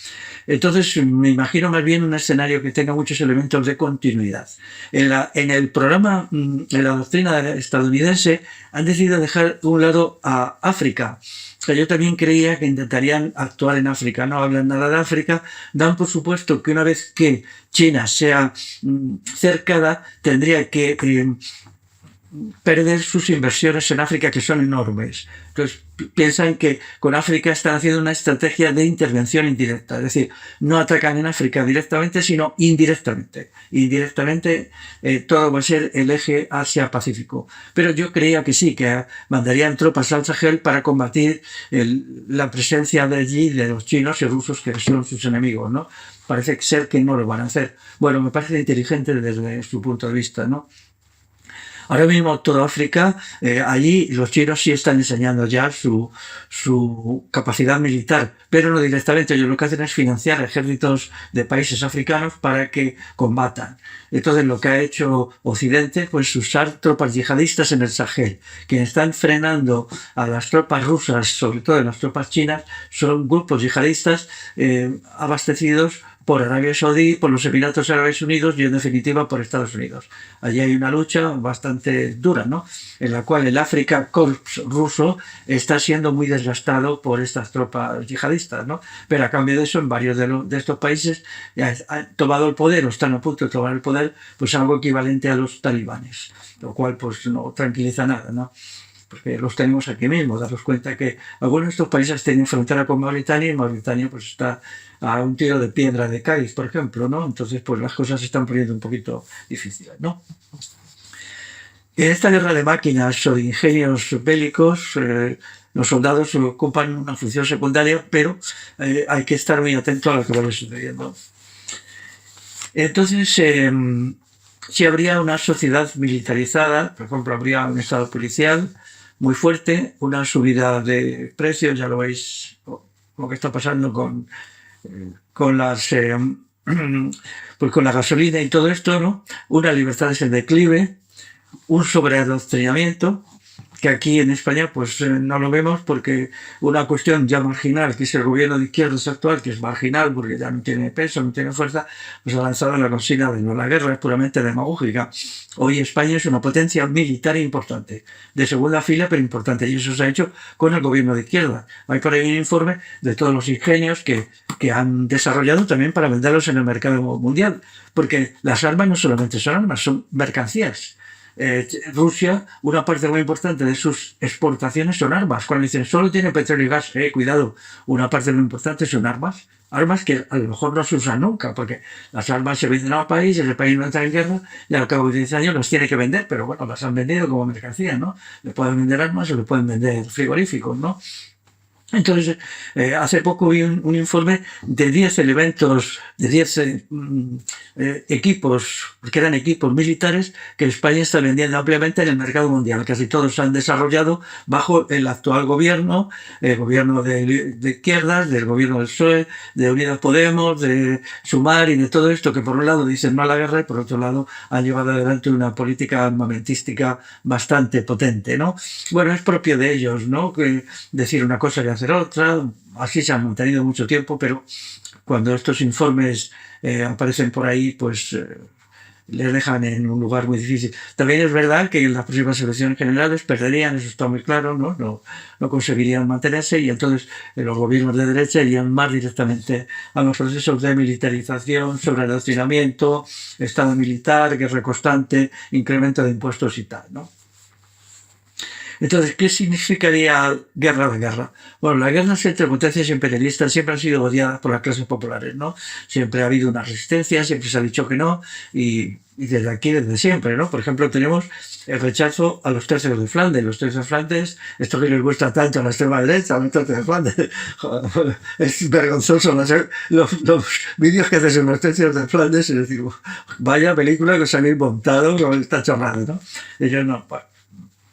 Entonces me imagino más bien un escenario que tenga muchos elementos de continuidad. En el programa, en la doctrina estadounidense, han decidido dejar de un lado a África. O sea, yo también creía que intentarían actuar en África. No hablan nada de África. Dan por supuesto que una vez que China sea cercada, tendría que perder sus inversiones en África, que son enormes. Entonces piensan que con África están haciendo una estrategia de intervención indirecta, es decir, no atacan en África directamente, sino indirectamente. Indirectamente todo va a ser el eje Asia-Pacífico. Pero yo creía que sí, que mandarían tropas al Sahel para combatir la presencia de allí de los chinos y rusos, que son sus enemigos, ¿no? Parece ser que no lo van a hacer. Bueno, me parece inteligente desde su punto de vista, ¿no? Ahora mismo toda África, allí los chinos sí están enseñando ya su capacidad militar, pero no directamente. Ellos lo que hacen es financiar ejércitos de países africanos para que combatan. Entonces lo que ha hecho Occidente, pues usar tropas yihadistas en el Sahel, que están frenando a las tropas rusas, sobre todo las tropas chinas, son grupos yihadistas abastecidos por Arabia Saudí, por los Emiratos Árabes Unidos y en definitiva por Estados Unidos. Allí hay una lucha bastante dura, ¿no? En la cual el Afrika Korps ruso está siendo muy desgastado por estas tropas yihadistas, ¿no? Pero a cambio de eso, en varios de estos países ya han tomado el poder o están a punto de tomar el poder, pues algo equivalente a los talibanes, lo cual pues no tranquiliza nada, ¿no? Porque los tenemos aquí mismo, daros cuenta que algunos de estos países tienen frontera con Mauritania y Mauritania pues está a un tiro de piedra de Cádiz, por ejemplo, ¿no? Entonces pues las cosas se están poniendo un poquito difíciles, ¿no? En esta guerra de máquinas o de ingenios bélicos, los soldados ocupan una función secundaria, pero hay que estar muy atento a lo que vaya sucediendo. Entonces, si habría una sociedad militarizada, por ejemplo, habría un estado policial muy fuerte, una subida de precios, ya lo veis lo que está pasando con las pues con la gasolina y todo esto, ¿no? Una libertad en declive, un sobreadoctrinamiento, que aquí en España pues no lo vemos porque una cuestión ya marginal, que es el gobierno de izquierdas actual, que es marginal porque ya no tiene peso, no tiene fuerza, pues ha lanzado la consigna de no, la guerra es puramente demagógica. Hoy España es una potencia militar importante, de segunda fila pero importante, y eso se ha hecho con el gobierno de izquierda. Hay por ahí un informe de todos los ingenios que han desarrollado también para venderlos en el mercado mundial, porque las armas no solamente son armas, son mercancías. Rusia, una parte muy importante de sus exportaciones son armas. Cuando dicen solo tiene petróleo y gas, cuidado, una parte muy importante son armas. Armas que a lo mejor no se usan nunca, porque las armas se venden al país, el país no entra en guerra y al cabo de 10 años las tiene que vender, pero bueno, las han vendido como mercancía, ¿no? Le pueden vender armas o le pueden vender frigoríficos, ¿no? Entonces, hace poco vi un informe de 10 elementos, de 10 equipos, que eran equipos militares, que España está vendiendo ampliamente en el mercado mundial. Casi todos se han desarrollado bajo el actual gobierno, el gobierno de izquierdas, del gobierno del PSOE, de Unidas Podemos, de Sumar y de todo esto, que por un lado dicen no a la guerra y por otro lado han llevado adelante una política armamentística bastante potente, ¿no? Bueno, es propio de ellos, ¿no? Que decir una cosa y hacer otra, así se han mantenido mucho tiempo, pero cuando estos informes aparecen por ahí, pues les dejan en un lugar muy difícil. También es verdad que en las próximas elecciones generales perderían, eso está muy claro, no conseguirían mantenerse y entonces los gobiernos de derecha irían más directamente a los procesos de militarización, sobreadoctrinamiento, estado militar, guerra constante, incremento de impuestos y tal, ¿no? Entonces, ¿qué significaría guerra de guerra? Bueno, las guerras entre potencias imperialistas siempre han sido odiadas por las clases populares, ¿no? Siempre ha habido una resistencia, siempre se ha dicho que no, y desde aquí, desde siempre, ¿no? Por ejemplo, tenemos el rechazo a los tercios de Flandes. Los tercios de Flandes, esto que les gusta tanto a la extrema derecha, los tercios de Flandes, es vergonzoso los vídeos que haces en los tercios de Flandes y decir, vaya película que os habéis montado con esta chorrada, ¿no? Ellos no, pues,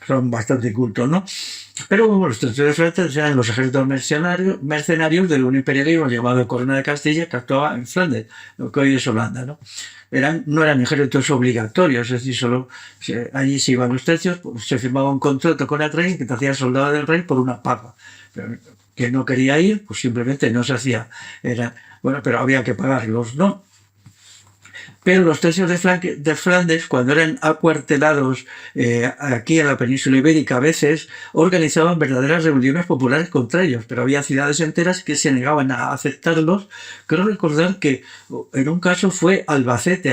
son bastante cultos, ¿no? Pero bueno, los tercios de Flandes eran los ejércitos mercenarios del un imperialismo llamado Corona de Castilla que actuaba en Flandes, lo que hoy es Holanda, ¿no? No eran ejércitos obligatorios, es decir, allí se iban los tercios, pues, se firmaba un contrato con el rey que te hacía soldado del rey por una paga. Pero que no quería ir, pues simplemente no se hacía. Bueno, pero había que pagarlos, ¿no? Pero los tercios de Flandes, cuando eran acuartelados aquí en la península ibérica, a veces organizaban verdaderas rebeliones populares contra ellos, pero había ciudades enteras que se negaban a aceptarlos. Creo recordar que en un caso fue Albacete,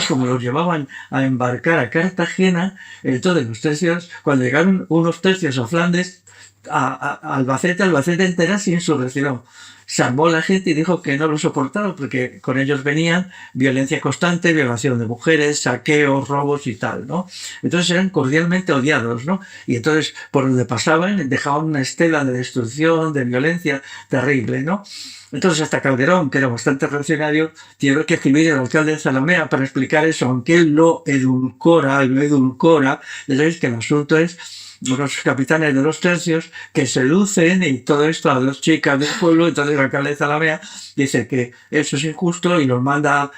como los llevaban a embarcar a Cartagena, entonces los tercios, cuando llegaron unos tercios a Flandes, a Albacete entera se insurreccionó. Se armó la gente y dijo que no lo soportaba porque con ellos venían violencia constante, violación de mujeres, saqueos, robos y tal, ¿no? Entonces eran cordialmente odiados, ¿no? Y entonces por donde pasaban dejaban una estela de destrucción, de violencia terrible, ¿no? Entonces hasta Calderón, que era bastante reaccionario, tiene que escribir al alcalde de Zalamea para explicar eso, aunque él lo edulcora, ya sabéis que el asunto es unos capitanes de los tercios que seducen y todo esto a dos chicas del pueblo. Entonces el alcalde de Zalamea dice que eso es injusto y los manda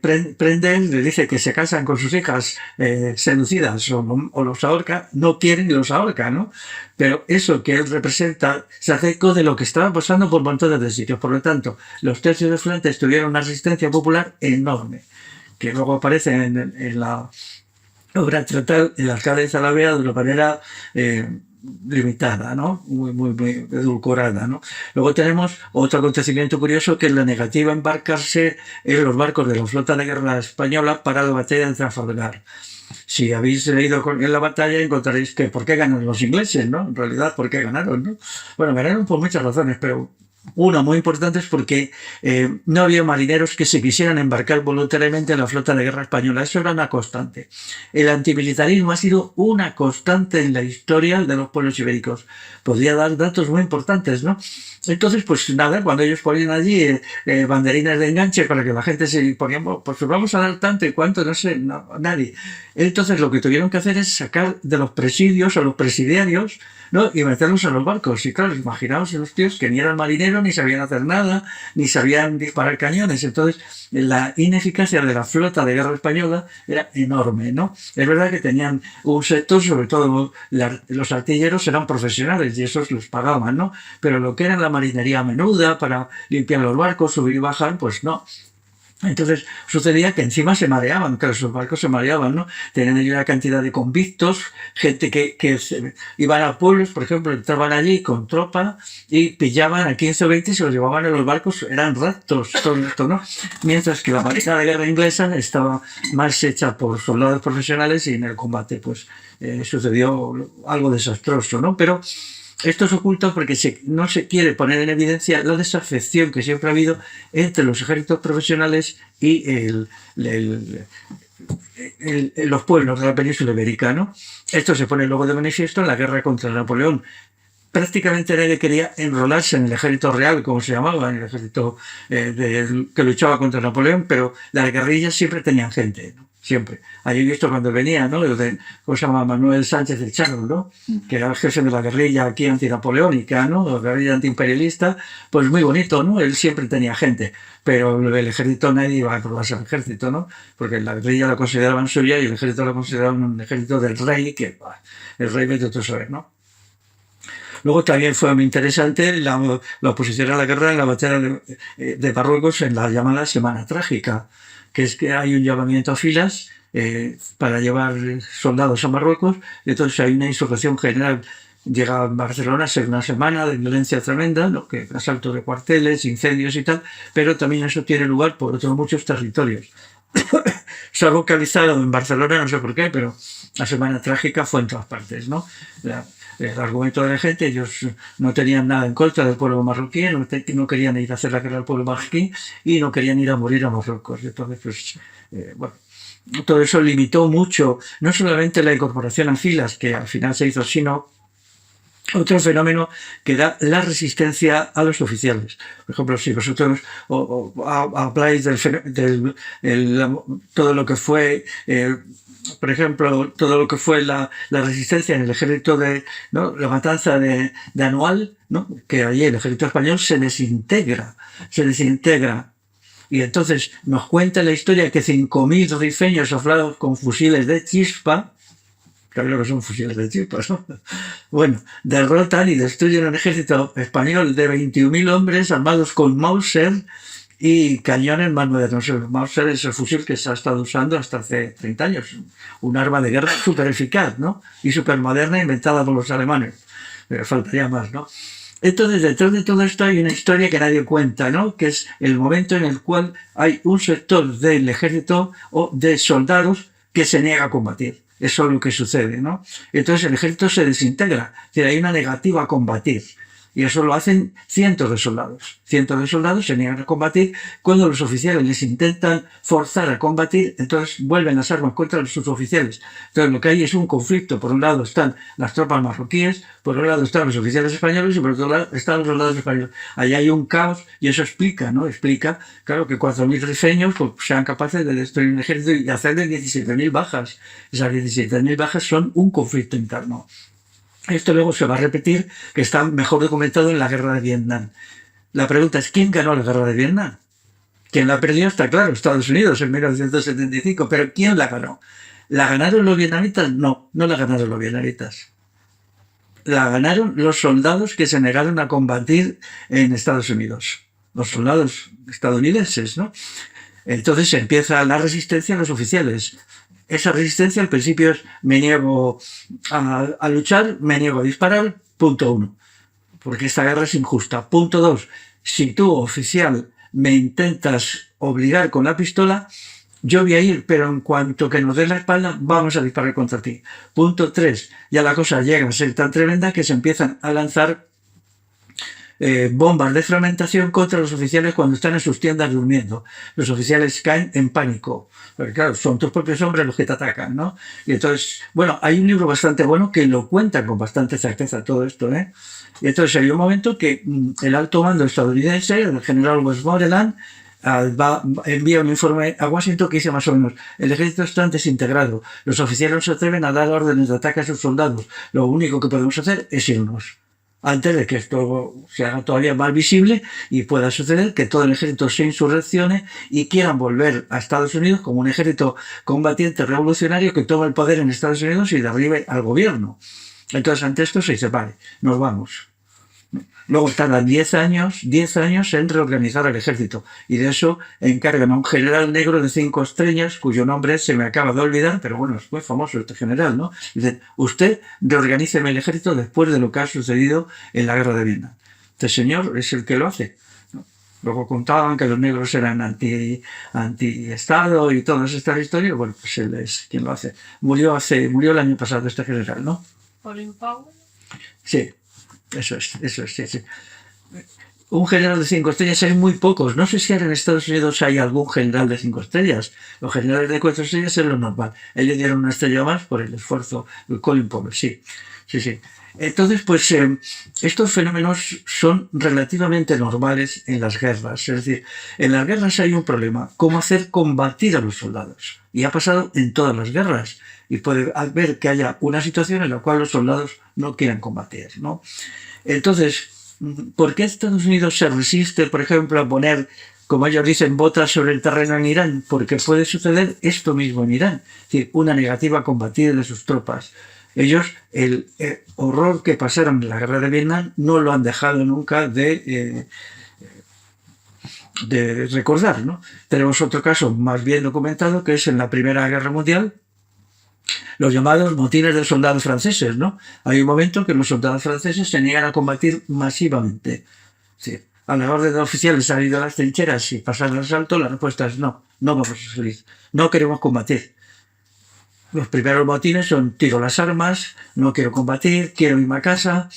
prender, le dice que se casan con sus hijas seducidas o los ahorca, no quieren y los ahorca, ¿no? Pero eso que él representa se hace eco de lo que estaba pasando por montones de sitios. Por lo tanto, los tercios de Flandes tuvieron una resistencia popular enorme, que luego aparece en la obra tratar el alcalde de Zalamea de una manera limitada, ¿no? Muy edulcorada, ¿no? Luego tenemos otro acontecimiento curioso que es la negativa a embarcarse en los barcos de la flota de guerra española para la batalla de Trafalgar. Si habéis leído en la batalla encontraréis que ¿por qué ganaron los ingleses, no? En realidad, ¿por qué ganaron, no? Bueno, ganaron por muchas razones, pero una muy importante es porque no había marineros que se quisieran embarcar voluntariamente en la flota de guerra española. Eso era una constante. El antimilitarismo ha sido una constante en la historia de los pueblos ibéricos. Podría dar datos muy importantes, ¿no? Entonces, pues nada, cuando ellos ponían allí banderines de enganche para que la gente se ponía, pues vamos a dar tanto y cuánto, no sé, nadie. Entonces lo que tuvieron que hacer es sacar de los presidios a los presidiarios, ¿no? Y meterlos en los barcos. Y claro, imaginaos los tíos que ni eran marineros, ni sabían hacer nada, ni sabían disparar cañones. Entonces, la ineficacia de la flota de guerra española era enorme, ¿no? Es verdad que tenían un sector, sobre todo los artilleros eran profesionales y esos los pagaban, ¿no? Pero lo que era la marinería menuda para limpiar los barcos, subir y bajar, pues no. Entonces sucedía que encima se mareaban, que los barcos se mareaban, ¿no? Tenían allí una cantidad de convictos, gente que iban a pueblos, por ejemplo, entraban allí con tropa y pillaban a 15 o 20 y se los llevaban en los barcos, eran raptos, todo esto, ¿no? Mientras que la marina de guerra inglesa estaba más hecha por soldados profesionales y en el combate, pues, sucedió algo desastroso, ¿no? Pero esto es oculto porque no se quiere poner en evidencia la desafección que siempre ha habido entre los ejércitos profesionales y los pueblos de la península ibérica, ¿no? Esto se pone luego de manifiesto en la guerra contra Napoleón. Prácticamente nadie quería enrolarse en el ejército real, como se llamaba, en el ejército que luchaba contra Napoleón, pero las guerrillas siempre tenían gente, ¿no? Siempre. Ahí he visto cuando venía, ¿no? ¿Cómo se llama? Manuel Sánchez del Charro, ¿no? Que era el jefe de la guerrilla aquí antinapoleónica, ¿no? La guerrilla antiimperialista, pues muy bonito, ¿no? Él siempre tenía gente, pero el ejército nadie iba a enrolarse al ejército, ¿no? Porque la guerrilla la consideraban suya y el ejército la consideraban un ejército del rey, que el rey vete tú a saber, ¿no? Luego también fue muy interesante la oposición a la guerra en la batalla de Marruecos en la llamada Semana Trágica, que es que hay un llamamiento a filas para llevar soldados a Marruecos, entonces hay una insurrección general. Llega a Barcelona a ser una semana de violencia tremenda, ¿no? Que asalto de cuarteles, incendios y tal, pero también eso tiene lugar por otros muchos territorios. Se ha localizado en Barcelona, no sé por qué, pero la semana trágica fue en todas partes, ¿no? El argumento de la gente, ellos no tenían nada en contra del pueblo marroquí, no querían ir a hacer la guerra al pueblo marroquí y no querían ir a morir a Marruecos. Entonces, pues, bueno, todo eso limitó mucho, no solamente la incorporación a filas, que al final se hizo, sino otro fenómeno que da la resistencia a los oficiales. Por ejemplo, si vosotros habláis todo lo que fue, por ejemplo, todo lo que fue la resistencia en el ejército ¿no? La matanza de Anual, ¿no? Que allí el ejército español se desintegra. Y entonces nos cuenta la historia que 5.000 rifeños aflados con fusiles de chispa, claro que son fusiles de chispa, ¿no? Bueno, derrotan y destruyen un ejército español de 21.000 hombres armados con Mauser y cañones más modernos. El Mauser es el fusil que se ha estado usando hasta hace 30 años. Un arma de guerra súper eficaz, ¿no? Y súper moderna, inventada por los alemanes. Faltaría más, ¿no? Entonces, detrás de todo esto hay una historia que nadie cuenta, ¿no? Que es el momento en el cual hay un sector del ejército o de soldados que se niega a combatir. Eso es lo que sucede, ¿no? Entonces el ejército se desintegra, es decir, hay una negativa a combatir. Y eso lo hacen cientos de soldados. Cientos de soldados se niegan a combatir. Cuando los oficiales les intentan forzar a combatir, entonces vuelven las armas contra sus oficiales. Entonces lo que hay es un conflicto. Por un lado están las tropas marroquíes, por un lado están los oficiales españoles y por otro lado están los soldados españoles. Allí hay un caos y eso explica, ¿no? Explica, claro, que 4.000 rifeños pues, sean capaces de destruir un ejército y hacerle 17.000 bajas. Esas 17.000 bajas son un conflicto interno. Esto luego se va a repetir, que está mejor documentado en la guerra de Vietnam. La pregunta es, ¿quién ganó la guerra de Vietnam? ¿Quién la perdió? Está claro, Estados Unidos en 1975, pero ¿quién la ganó? ¿La ganaron los vietnamitas? No, no la ganaron los vietnamitas. La ganaron los soldados que se negaron a combatir en Estados Unidos. Los soldados estadounidenses, ¿no? Entonces empieza la resistencia a los oficiales. Esa resistencia al principio es me niego a luchar, me niego a disparar, punto 1. Porque esta guerra es injusta. Punto 2. Si tú, oficial, me intentas obligar con la pistola, yo voy a ir, pero en cuanto que nos des la espalda, vamos a disparar contra ti. Punto 3. Ya la cosa llega a ser tan tremenda que se empiezan a lanzar bombas de fragmentación contra los oficiales cuando están en sus tiendas durmiendo. Los oficiales caen en pánico. Porque claro, son tus propios hombres los que te atacan, ¿no? Y entonces, bueno, hay un libro bastante bueno que lo cuenta con bastante certeza todo esto, ¿eh? Y entonces hay un momento que el alto mando estadounidense, el general Westmoreland, envía un informe a Washington que dice más o menos: el ejército está desintegrado, los oficiales no se atreven a dar órdenes de ataque a sus soldados, lo único que podemos hacer es irnos. Antes de que esto se haga todavía más visible y pueda suceder que todo el ejército se insurreccione y quieran volver a Estados Unidos como un ejército combatiente revolucionario que toma el poder en Estados Unidos y derribe al gobierno. Entonces, ante esto se dice, vale, nos vamos. Luego tardan 10 años en reorganizar el ejército. Y de eso encargan a un general negro de 5 estrellas, cuyo nombre se me acaba de olvidar, pero bueno, es muy famoso este general, ¿no? Dicen, usted reorganíceme el ejército después de lo que ha sucedido en la guerra de Vietnam. Este señor es el que lo hace, ¿no? Luego contaban que los negros eran anti-estado y todas estas historias. Bueno, pues él es quien lo hace. Murió el año pasado este general, ¿no? ¿Colin Powell? Sí. Eso es, sí. Un general de 5 estrellas hay muy pocos. No sé si ahora en Estados Unidos hay algún general de 5 estrellas. Los generales de 4 estrellas es lo normal. Él le dieron una estrella más por el esfuerzo. Colin Powell, sí. Entonces, pues estos fenómenos son relativamente normales en las guerras. Es decir, en las guerras hay un problema: cómo hacer combatir a los soldados. Y ha pasado en todas las guerras. Y puede haber que haya una situación en la cual los soldados no quieran combatir, ¿no? Entonces, ¿por qué Estados Unidos se resiste, por ejemplo, a poner, como ellos dicen, botas sobre el terreno en Irán? Porque puede suceder esto mismo en Irán, es decir, una negativa a combatir de sus tropas. Ellos, el horror que pasaron en la guerra de Vietnam, no lo han dejado nunca de de recordar, ¿no? Tenemos otro caso más bien documentado, que es en la Primera Guerra Mundial, los llamados motines de soldados franceses, ¿no? Hay un momento que los soldados franceses se niegan a combatir masivamente. Sí. A la orden de oficiales han ido a las trincheras y pasar el asalto, la respuesta es no, no vamos a salir, no queremos combatir. Los primeros motines son tiro las armas, no quiero combatir, quiero irme a casa.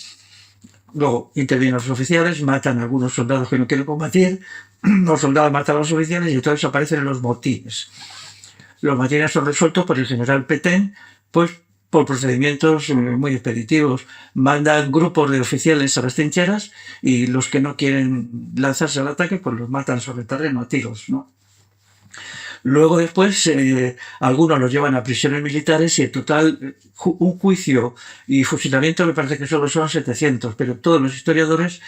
Luego intervienen los oficiales, matan a algunos soldados que no quieren combatir, los soldados matan a los oficiales y entonces aparecen los motines. Los motines son resueltos por el general Pétain, pues por procedimientos muy expeditivos. Mandan grupos de oficiales a las trincheras y los que no quieren lanzarse al ataque, pues los matan sobre terreno a tiros, ¿no? Luego después algunos los llevan a prisiones militares y en total un juicio y fusilamiento me parece que solo son 700, pero todos los historiadores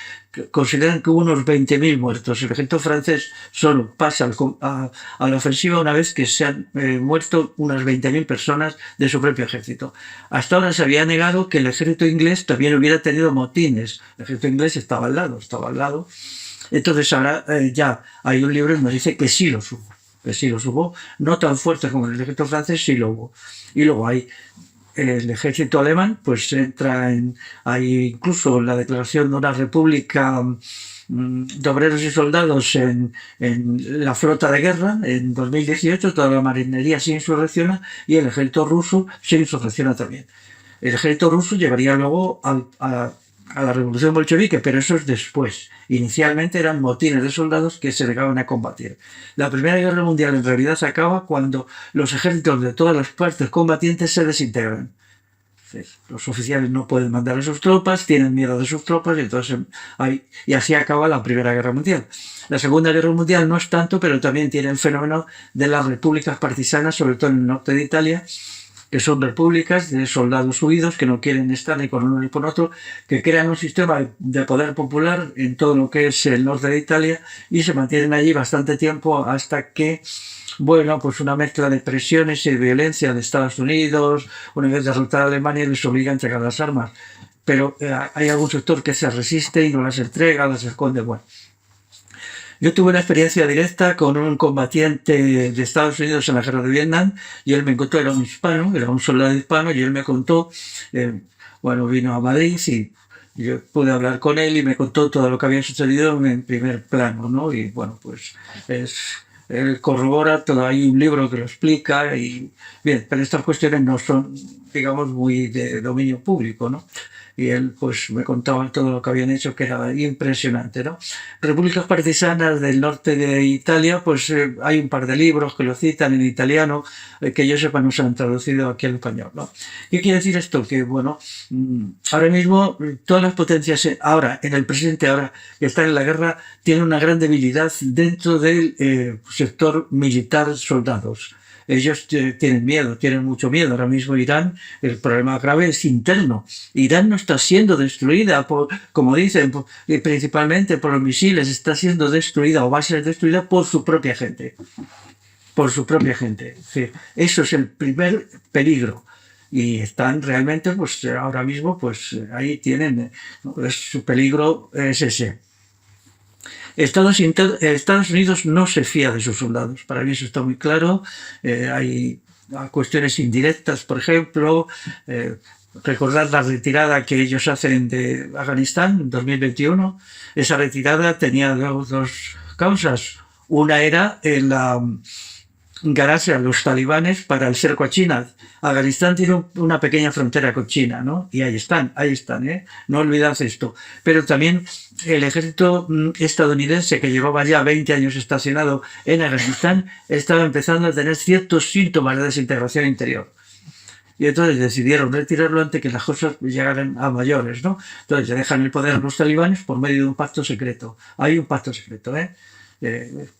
consideran que hubo unos 20.000 muertos. El ejército francés solo pasa a la ofensiva una vez que se han muerto unas 20.000 personas de su propio ejército. Hasta ahora se había negado que el ejército inglés también hubiera tenido motines. El ejército inglés estaba al lado. Entonces ahora ya hay un libro que nos dice que sí los hubo. Que sí los hubo, no tan fuertes como el ejército francés, sí lo hubo. Y luego hay el ejército alemán, pues entra hay incluso la declaración de una república de obreros y soldados en la flota de guerra en 2018, toda la marinería se insurrecciona y el ejército ruso se insurrecciona también. El ejército ruso llevaría luego a la revolución bolchevique, pero eso es después. Inicialmente eran motines de soldados que se negaban a combatir. La Primera Guerra Mundial en realidad se acaba cuando los ejércitos de todas las partes combatientes se desintegran. Los oficiales no pueden mandar a sus tropas, tienen miedo de sus tropas y entonces y así acaba la Primera Guerra Mundial. La Segunda Guerra Mundial no es tanto, pero también tiene el fenómeno de las repúblicas partisanas, sobre todo en el norte de Italia, que son repúblicas de soldados huidos que no quieren estar ni con uno ni con otro, que crean un sistema de poder popular en todo lo que es el norte de Italia y se mantienen allí bastante tiempo hasta que, bueno, pues una mezcla de presiones y de violencia de Estados Unidos, una vez derrotada Alemania, les obliga a entregar las armas. Pero hay algún sector que se resiste y no las entrega, las esconde, bueno. Yo tuve una experiencia directa con un combatiente de Estados Unidos en la guerra de Vietnam y él me contó, era un hispano, era un soldado hispano y él me contó, bueno, vino a Madrid y yo pude hablar con él y me contó todo lo que había sucedido en primer plano, ¿no? Y bueno, pues él corrobora todo, hay un libro que lo explica y bien, pero estas cuestiones no son, digamos, muy de dominio público, ¿no? Y él pues me contaba todo lo que habían hecho, que era impresionante, ¿no? Repúblicas partisanas del norte de Italia, pues hay un par de libros que lo citan en italiano, que yo sepa no se han traducido aquí al español, ¿no? ¿Qué quiere decir esto? Que bueno, ahora mismo todas las potencias, ahora, en el presente, ahora que están en la guerra, tienen una gran debilidad dentro del sector militar soldados. Ellos tienen miedo, tienen mucho miedo. Ahora mismo Irán, el problema grave es interno. Irán no está siendo destruida, como dicen, principalmente por los misiles, está siendo destruida o va a ser destruida por su propia gente. Por su propia gente. Sí, eso es el primer peligro. Y están realmente, pues ahora mismo, pues ahí tienen, su peligro es ese. Estados Unidos no se fía de sus soldados, para mí eso está muy claro. Hay cuestiones indirectas, por ejemplo, recordar la retirada que ellos hacen de Afganistán en 2021. Esa retirada tenía dos causas. Una era la ganarse a los talibanes para el cerco a China. Afganistán tiene una pequeña frontera con China, ¿no? Y ahí están, ¿eh? No olvidad esto. Pero también el ejército estadounidense, que llevaba ya 20 años estacionado en Afganistán, estaba empezando a tener ciertos síntomas de desintegración interior. Y entonces decidieron retirarlo antes que las cosas llegaran a mayores, ¿no? Entonces dejan el poder a los talibanes por medio de un pacto secreto. Hay un pacto secreto,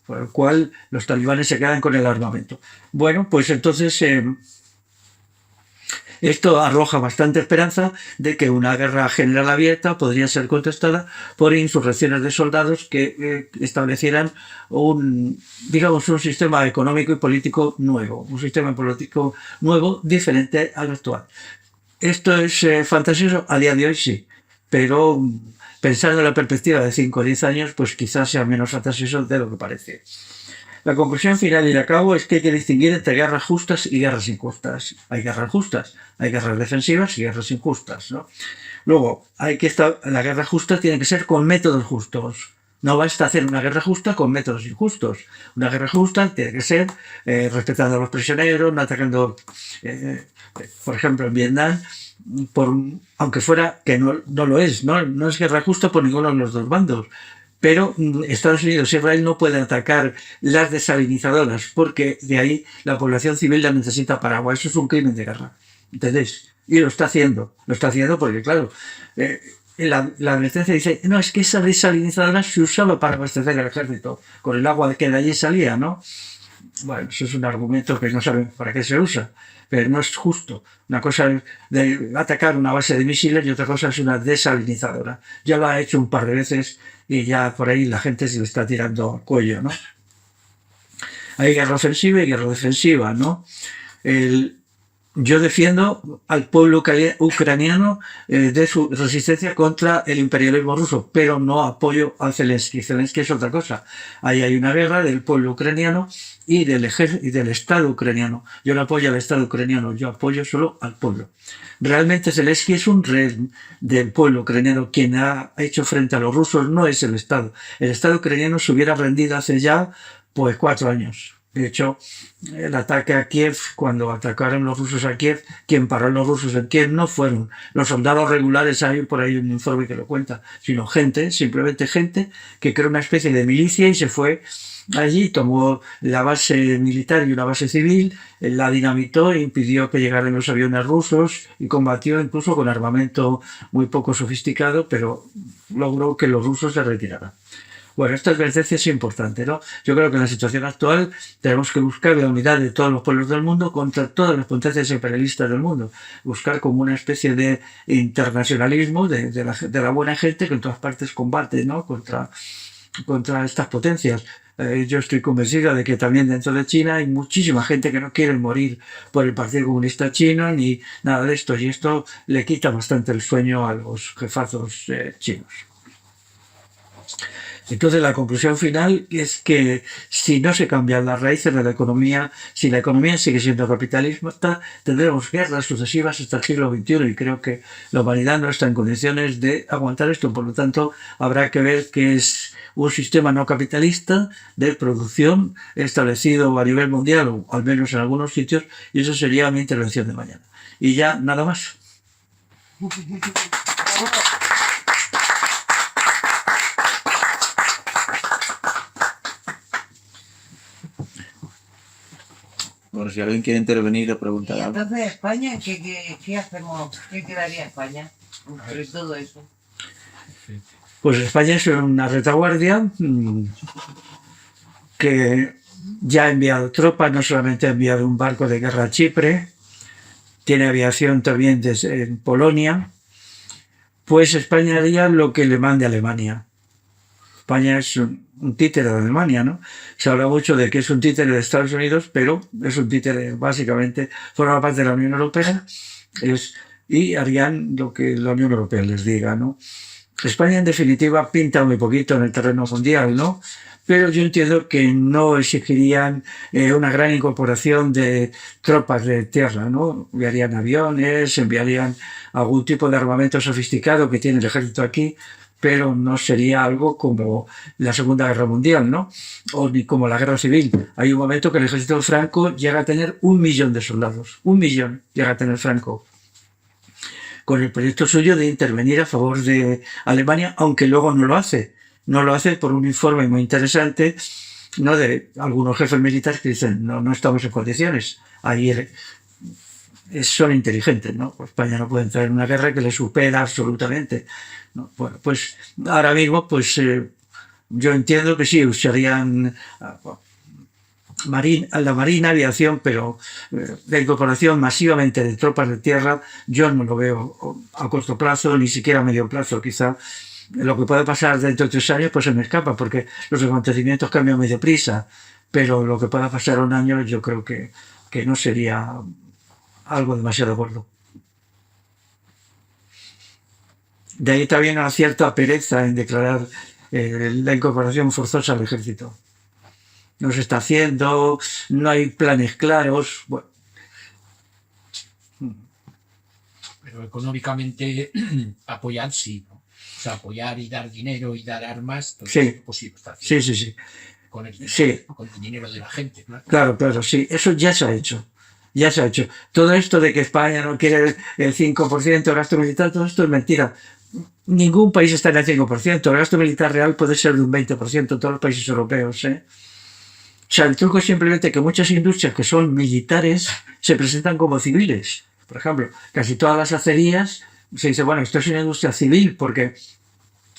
por el cual los talibanes se quedan con el armamento. Bueno, pues entonces esto arroja bastante esperanza de que una guerra general abierta podría ser contestada por insurrecciones de soldados que establecieran un sistema económico y político nuevo, un sistema político nuevo diferente al actual. Esto es fantasioso, a día de hoy sí, pero pensando en la perspectiva de 5 o 10 años, pues quizás sea menos fantasioso de lo que parece. La conclusión final y de acabo es que hay que distinguir entre guerras justas y guerras injustas. Hay guerras justas, hay guerras defensivas y guerras injustas, ¿no? Luego, la guerra justa tiene que ser con métodos justos. No basta hacer una guerra justa con métodos injustos. Una guerra justa tiene que ser respetando a los prisioneros, no atacando, por ejemplo, en Vietnam, aunque fuera que no lo es, no es guerra justa por ninguno de los dos bandos. Pero Estados Unidos e Israel no pueden atacar las desalinizadoras porque de ahí la población civil la necesita para agua. Eso es un crimen de guerra. ¿Entendéis? Y lo está haciendo. Lo está haciendo porque, claro, la advertencia dice, no, es que esa desalinizadora se usaba para abastecer al ejército con el agua que de allí salía, ¿no? Bueno, eso es un argumento que no saben para qué se usa, pero no es justo. Una cosa es de atacar una base de misiles y otra cosa es una desalinizadora. Ya lo ha hecho un par de veces y ya por ahí la gente se le está tirando al cuello, ¿no? Hay guerra ofensiva y guerra defensiva, ¿no? Yo defiendo al pueblo ucraniano de su resistencia contra el imperialismo ruso, pero no apoyo a Zelensky. Zelensky es otra cosa. Ahí hay una guerra del pueblo ucraniano y del Estado ucraniano. Yo no apoyo al Estado ucraniano, yo apoyo solo al pueblo. Realmente Zelensky es un rey del pueblo ucraniano. Quien ha hecho frente a los rusos no es el Estado. El Estado ucraniano se hubiera rendido hace ya 4 años. De hecho, el ataque a Kiev, cuando atacaron los rusos a Kiev, quien paró a los rusos en Kiev no fueron los soldados regulares, hay por ahí un informe que lo cuenta, sino simplemente gente que creó una especie de milicia y se fue allí, tomó la base militar y una base civil, la dinamitó e impidió que llegaran los aviones rusos y combatió incluso con armamento muy poco sofisticado, pero logró que los rusos se retiraran. Bueno, esta advertencia es importante, ¿no? Yo creo que en la situación actual tenemos que buscar la unidad de todos los pueblos del mundo contra todas las potencias imperialistas del mundo. Buscar como una especie de internacionalismo de la buena gente que en todas partes combate, ¿no? Contra estas potencias. Yo estoy convencido de que también dentro de China hay muchísima gente que no quiere morir por el Partido Comunista Chino ni nada de esto. Y esto le quita bastante el sueño a los jefazos chinos. Entonces la conclusión final es que si no se cambian las raíces de la economía, si la economía sigue siendo capitalista, tendremos guerras sucesivas hasta el siglo XXI y creo que la humanidad no está en condiciones de aguantar esto. Por lo tanto, habrá que ver que es un sistema no capitalista de producción establecido a nivel mundial o al menos en algunos sitios, y eso sería mi intervención de mañana. Y ya nada más. Bueno, si alguien quiere intervenir o preguntar algo. Entonces, España, ¿qué hacemos? ¿Qué quedaría España entre todo eso? Pues España es una retaguardia que ya ha enviado tropas, no solamente ha enviado un barco de guerra a Chipre, tiene aviación también en Polonia, pues España haría lo que le mande Alemania. España es un títere de Alemania, ¿no? Se habla mucho de que es un títere de Estados Unidos, pero es un títere, básicamente, forma parte de la Unión Europea y harían lo que la Unión Europea les diga, ¿no? España, en definitiva, pinta muy poquito en el terreno mundial, ¿no? Pero yo entiendo que no exigirían una gran incorporación de tropas de tierra, ¿no? Enviarían aviones, enviarían algún tipo de armamento sofisticado que tiene el ejército aquí, pero no sería algo como la Segunda Guerra Mundial, ¿no? O ni como la Guerra Civil. Hay un momento que el ejército de Franco llega a tener 1 millón de soldados. 1 millón llega a tener Franco. Con el proyecto suyo de intervenir a favor de Alemania, aunque luego no lo hace. No lo hace por un informe muy interesante, ¿no? De algunos jefes militares que dicen, no estamos en condiciones. Ahí son inteligentes, ¿no? España no puede entrar en una guerra que le supera absolutamente, ¿no? Bueno, pues ahora mismo, pues yo entiendo que sí, usarían la marina, aviación, pero la incorporación masivamente de tropas de tierra, yo no lo veo a corto plazo, ni siquiera a medio plazo, quizá. Lo que puede pasar dentro de 3 años, pues se me escapa, porque los acontecimientos cambian muy deprisa, pero lo que pueda pasar a 1 año, yo creo que no sería algo demasiado gordo. De ahí también una cierta pereza en declarar la incorporación forzosa al ejército. No se está haciendo, no hay planes claros. Bueno, Pero económicamente apoyar sí, ¿no? O sea, apoyar y dar dinero y dar armas, todo Sí. eso es posible. Está haciendo sí, sí, sí. con el dinero, Sí. con el dinero de la gente, ¿no? Claro, claro, sí. Eso ya se ha hecho. Ya se ha hecho. Todo esto de que España no quiere el 5% de gasto militar, todo esto es mentira. Ningún país está en el 5%. El gasto militar real puede ser de un 20% en todos los países europeos. O sea, el truco es simplemente que muchas industrias que son militares se presentan como civiles. Por ejemplo, casi todas las acerías se dice, bueno, esto es una industria civil porque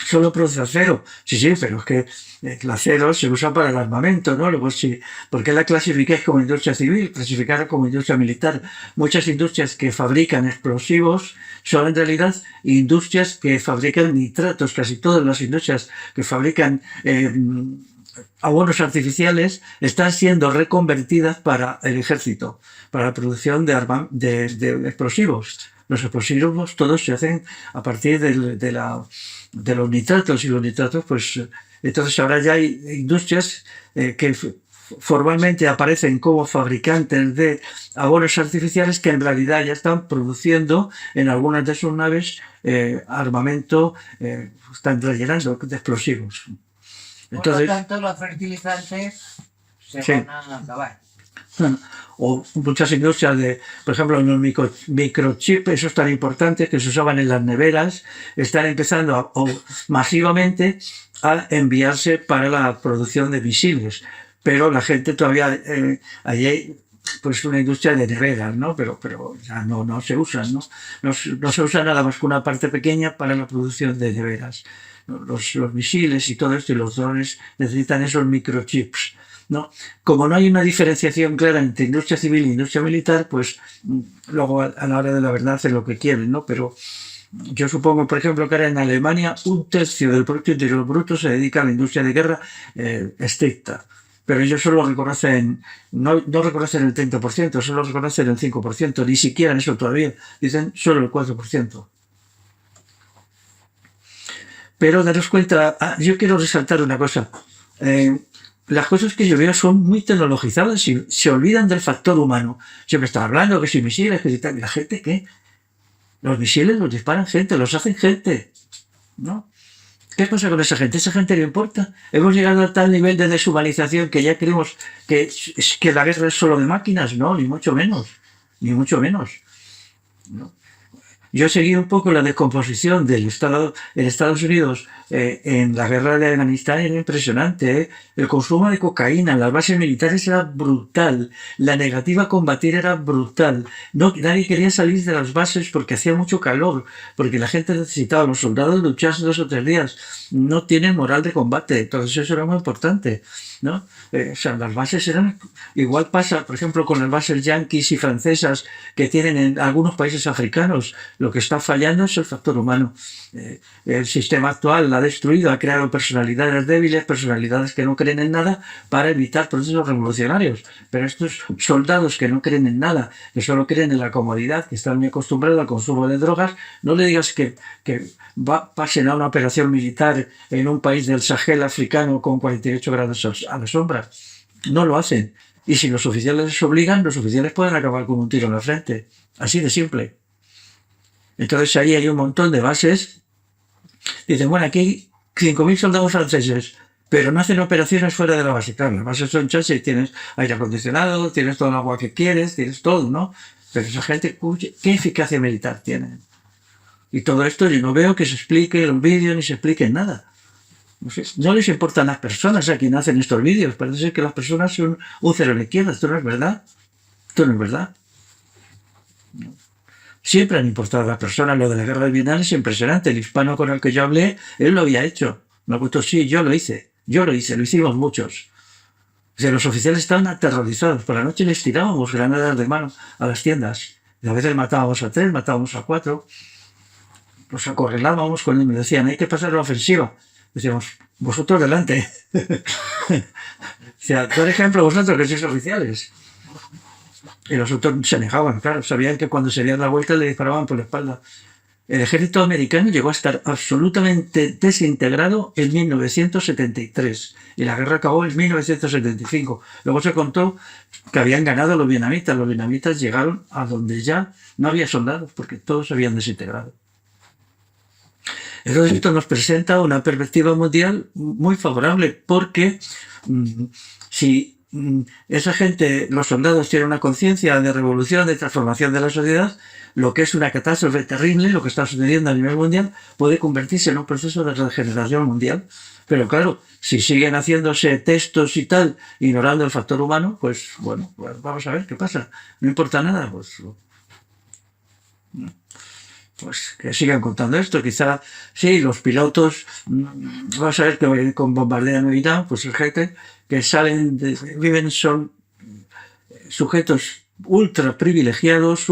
solo produce acero. Sí, sí, pero es que el acero se usa para el armamento, ¿no? Luego, sí, ¿por qué la clasificáis como industria civil? Clasificarla como industria militar. Muchas industrias que fabrican explosivos son en realidad industrias que fabrican nitratos. Casi todas las industrias que fabrican abonos artificiales están siendo reconvertidas para el ejército, para la producción de explosivos. Los explosivos todos se hacen a partir de los nitratos, y los nitratos, pues entonces ahora ya hay industrias que formalmente aparecen como fabricantes de abonos artificiales que en realidad ya están produciendo en algunas de sus naves armamento, están rellenando de explosivos. Por lo tanto, los fertilizantes se Sí. van a acabar. O muchas industrias por ejemplo, los microchips, esos tan importantes que se usaban en las neveras, están empezando masivamente a enviarse para la producción de misiles. Pero la gente todavía, allí hay pues una industria de neveras, ¿no? Pero ya no se usan, ¿no? No se usa nada más que una parte pequeña para la producción de neveras. Los misiles y todo esto y los drones necesitan esos microchips, ¿no? Como no hay una diferenciación clara entre industria civil e industria militar, pues luego a la hora de la verdad hacen lo que quieren, ¿no? Pero yo supongo, por ejemplo, que ahora en Alemania 1/3 del Producto Interior Bruto se dedica a la industria de guerra estricta. Pero ellos solo reconocen, no reconocen el 30%, solo reconocen el 5%, ni siquiera eso todavía, dicen solo el 4%. Pero daros cuenta, yo quiero resaltar una cosa. Las cosas que yo veo son muy tecnologizadas y se olvidan del factor humano. Siempre están hablando que si misiles, que si tal. ¿La gente qué? Los misiles los disparan gente, los hacen gente, ¿no? ¿Qué pasa con esa gente? ¿Esa gente no importa? Hemos llegado a tal nivel de deshumanización que ya creemos que la guerra es solo de máquinas. No, ni mucho menos. Ni mucho menos. ¿No? Yo seguí un poco la descomposición del Estado en Estados Unidos en la guerra de Afganistán, era impresionante. El consumo de cocaína en las bases militares era brutal. La negativa a combatir era brutal. Nadie quería salir de las bases porque hacía mucho calor, porque la gente necesitaba, los soldados lucharse 2 o 3 días. No tienen moral de combate, entonces eso era muy importante, ¿no? O sea, las bases eran... Igual pasa, por ejemplo, con las bases yanquis y francesas que tienen en algunos países africanos. Lo que está fallando es el factor humano. El sistema actual la ha destruido, ha creado personalidades débiles, personalidades que no creen en nada para evitar procesos revolucionarios. Pero estos soldados que no creen en nada, que solo creen en la comodidad, que están muy acostumbrados al consumo de drogas, no le digas que pasen a una operación militar en un país del Sahel africano con 48 grados a la sombra. No lo hacen. Y si los oficiales les obligan, los oficiales pueden acabar con un tiro en la frente. Así de simple. Entonces ahí hay un montón de bases. Dicen, bueno, aquí hay 5.000 soldados franceses, pero no hacen operaciones fuera de la base. Claro, las bases son chasis, tienes aire acondicionado, tienes todo el agua que quieres, tienes todo, ¿no? Pero esa gente, ¿qué eficacia militar tienen? Y todo esto yo no veo que se explique en los vídeos ni se explique en nada. No les importan las personas a quien hacen estos vídeos. Parece ser que las personas son un cero a la izquierda. Esto no es verdad. Esto no es verdad. No. Siempre han importado a las personas. Lo de la guerra de Vietnam es impresionante. El hispano con el que yo hablé, él lo había hecho. Me gustó, sí, yo lo hice. Lo hicimos muchos. O sea, los oficiales estaban aterrorizados. Por la noche les tirábamos granadas de mano a las tiendas. Y a veces matábamos a 3, matábamos a 4. Los acorralábamos cuando me decían, hay que pasar a la ofensiva. Decíamos, vosotros delante. O sea, por ejemplo, vosotros que sois oficiales. Y los otros se alejaban, claro. Sabían que cuando se dieran la vuelta le disparaban por la espalda. El ejército americano llegó a estar absolutamente desintegrado en 1973 y la guerra acabó en 1975. Luego se contó que habían ganado los vietnamitas. Los vietnamitas llegaron a donde ya no había soldados porque todos se habían desintegrado. Entonces esto nos presenta una perspectiva mundial muy favorable porque si esa gente, los soldados tienen una conciencia de revolución, de transformación de la sociedad, lo que es una catástrofe terrible, lo que está sucediendo a nivel mundial, puede convertirse en un proceso de regeneración mundial. Pero claro, si siguen haciéndose textos y tal, ignorando el factor humano, pues bueno, pues vamos a ver qué pasa. No importa nada, pues que sigan contando esto. Quizá, sí, los pilotos, vamos a ver que con bombardean y tal, pues es gente que viven, son sujetos ultra privilegiados,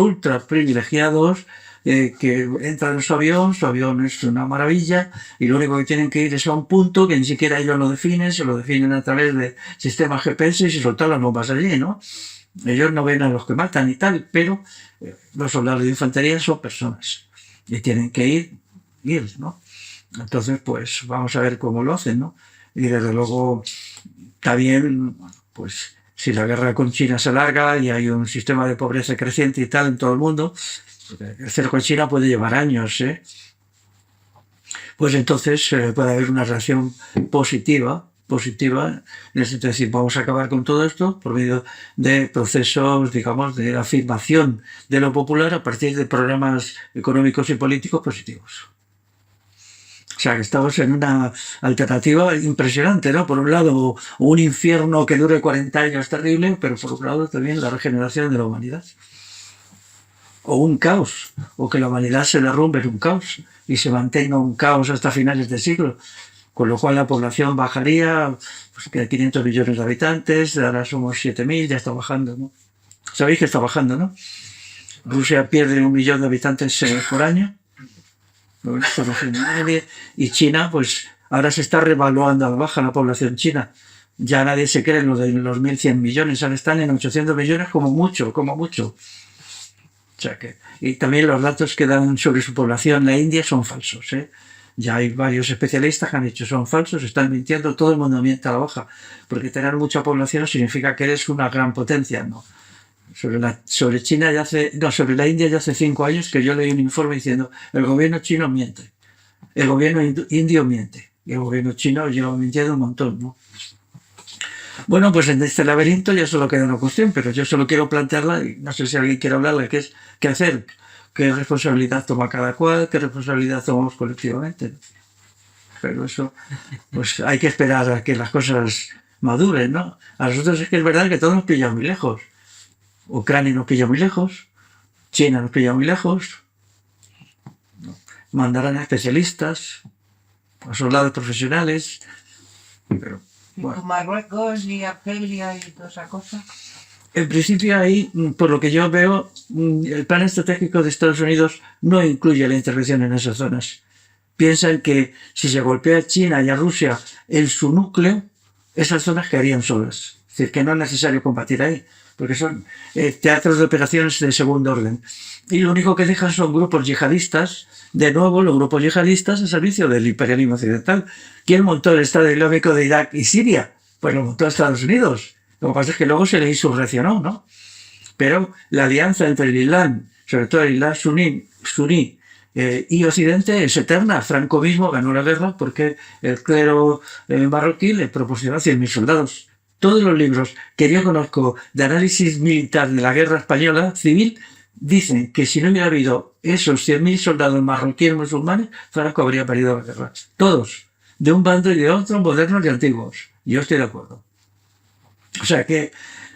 que entran en su avión es una maravilla, y lo único que tienen que ir es a un punto que ni siquiera ellos lo definen, se lo definen a través de sistemas GPS y se soltan las bombas allí, ¿no? Ellos no ven a los que matan y tal, pero los soldados de infantería son personas y tienen que ir, ¿no? Entonces, pues vamos a ver cómo lo hacen, ¿no? Y desde luego, también, pues si la guerra con China se alarga y hay un sistema de pobreza creciente y tal en todo el mundo, el cerco con China puede llevar años, pues entonces puede haber una reacción positiva, en el sentido de decir, vamos a acabar con todo esto por medio de procesos, digamos, de afirmación de lo popular a partir de programas económicos y políticos positivos. O sea, que estamos en una alternativa impresionante, ¿no? Por un lado, un infierno que dure 40 años terrible, pero por otro lado también la regeneración de la humanidad. O un caos, o que la humanidad se derrumbe en un caos y se mantenga un caos hasta finales de siglo, con lo cual la población bajaría, pues que 500 millones de habitantes, ahora somos 7.000, ya está bajando, ¿no? Sabéis que está bajando, ¿no? Rusia pierde 1 millón de habitantes por año, y China, pues ahora se está revaluando a la baja la población china. Ya nadie se cree en lo de los 1.100 millones, ahora están en 800 millones como mucho. O sea que, y también los datos que dan sobre su población en la India son falsos, Ya hay varios especialistas que han dicho son falsos, están mintiendo, todo el mundo miente a la baja, porque tener mucha población significa que eres una gran potencia, ¿no? Sobre China sobre la India ya hace 5 años que yo leí un informe diciendo el gobierno chino miente, el gobierno indio miente, y el gobierno chino lleva mintiendo un montón, ¿no? Bueno, pues en este laberinto ya solo queda una cuestión, pero yo solo quiero plantearla, y no sé si alguien quiere hablarla, que es qué hacer, qué responsabilidad toma cada cual, qué responsabilidad tomamos colectivamente. Pero eso, pues hay que esperar a que las cosas maduren, ¿no? A nosotros es que es verdad que todo nos pilla muy lejos. Ucrania nos pilla muy lejos, China nos pilla muy lejos, mandarán a especialistas, a soldados profesionales, pero bueno. Marruecos y Argelia y toda esa cosa. En principio ahí, por lo que yo veo, el plan estratégico de Estados Unidos no incluye la intervención en esas zonas. Piensan que si se golpea a China y a Rusia en su núcleo, esas zonas quedarían solas. Es decir, que no es necesario combatir ahí, porque son teatros de operaciones de segundo orden. Y lo único que dejan son grupos yihadistas, de nuevo los grupos yihadistas al servicio del imperialismo occidental. ¿Quién montó el Estado Islámico de Irak y Siria? Pues lo montó Estados Unidos. Lo que pasa es que luego se le insurreccionó, ¿no? Pero la alianza entre el Islam, sobre todo el Islam suní y Occidente, es eterna. Franco mismo ganó la guerra porque el clero marroquí le proporcionó 100.000 soldados. Todos los libros que yo conozco de análisis militar de la guerra española civil dicen que si no hubiera habido esos 100.000 soldados marroquíes musulmanes, Franco habría perdido la guerra. Todos, de un bando y de otro, modernos y antiguos. Yo estoy de acuerdo. O sea que,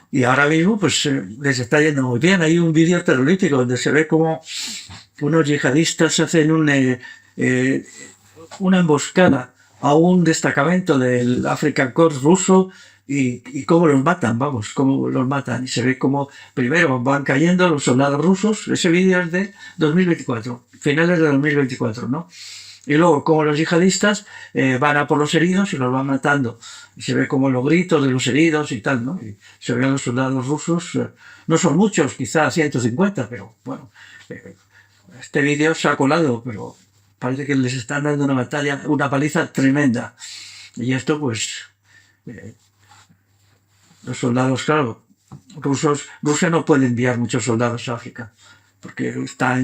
y ahora mismo, pues les está yendo muy bien. Hay un vídeo terrorífico donde se ve como unos yihadistas hacen una emboscada a un destacamento del African Corps ruso y cómo los matan, cómo los matan. Y se ve como primero van cayendo los soldados rusos. Ese vídeo es de 2024, finales de 2024, ¿no? Y luego, como los yihadistas van a por los heridos y los van matando. Y se ve como los gritos de los heridos y tal, ¿no? Y se ven los soldados rusos, no son muchos, quizás 150, pero bueno, este vídeo se ha colado, pero parece que les están dando una paliza tremenda. Y esto, pues, los soldados, claro, Rusia no puede enviar muchos soldados a África, porque está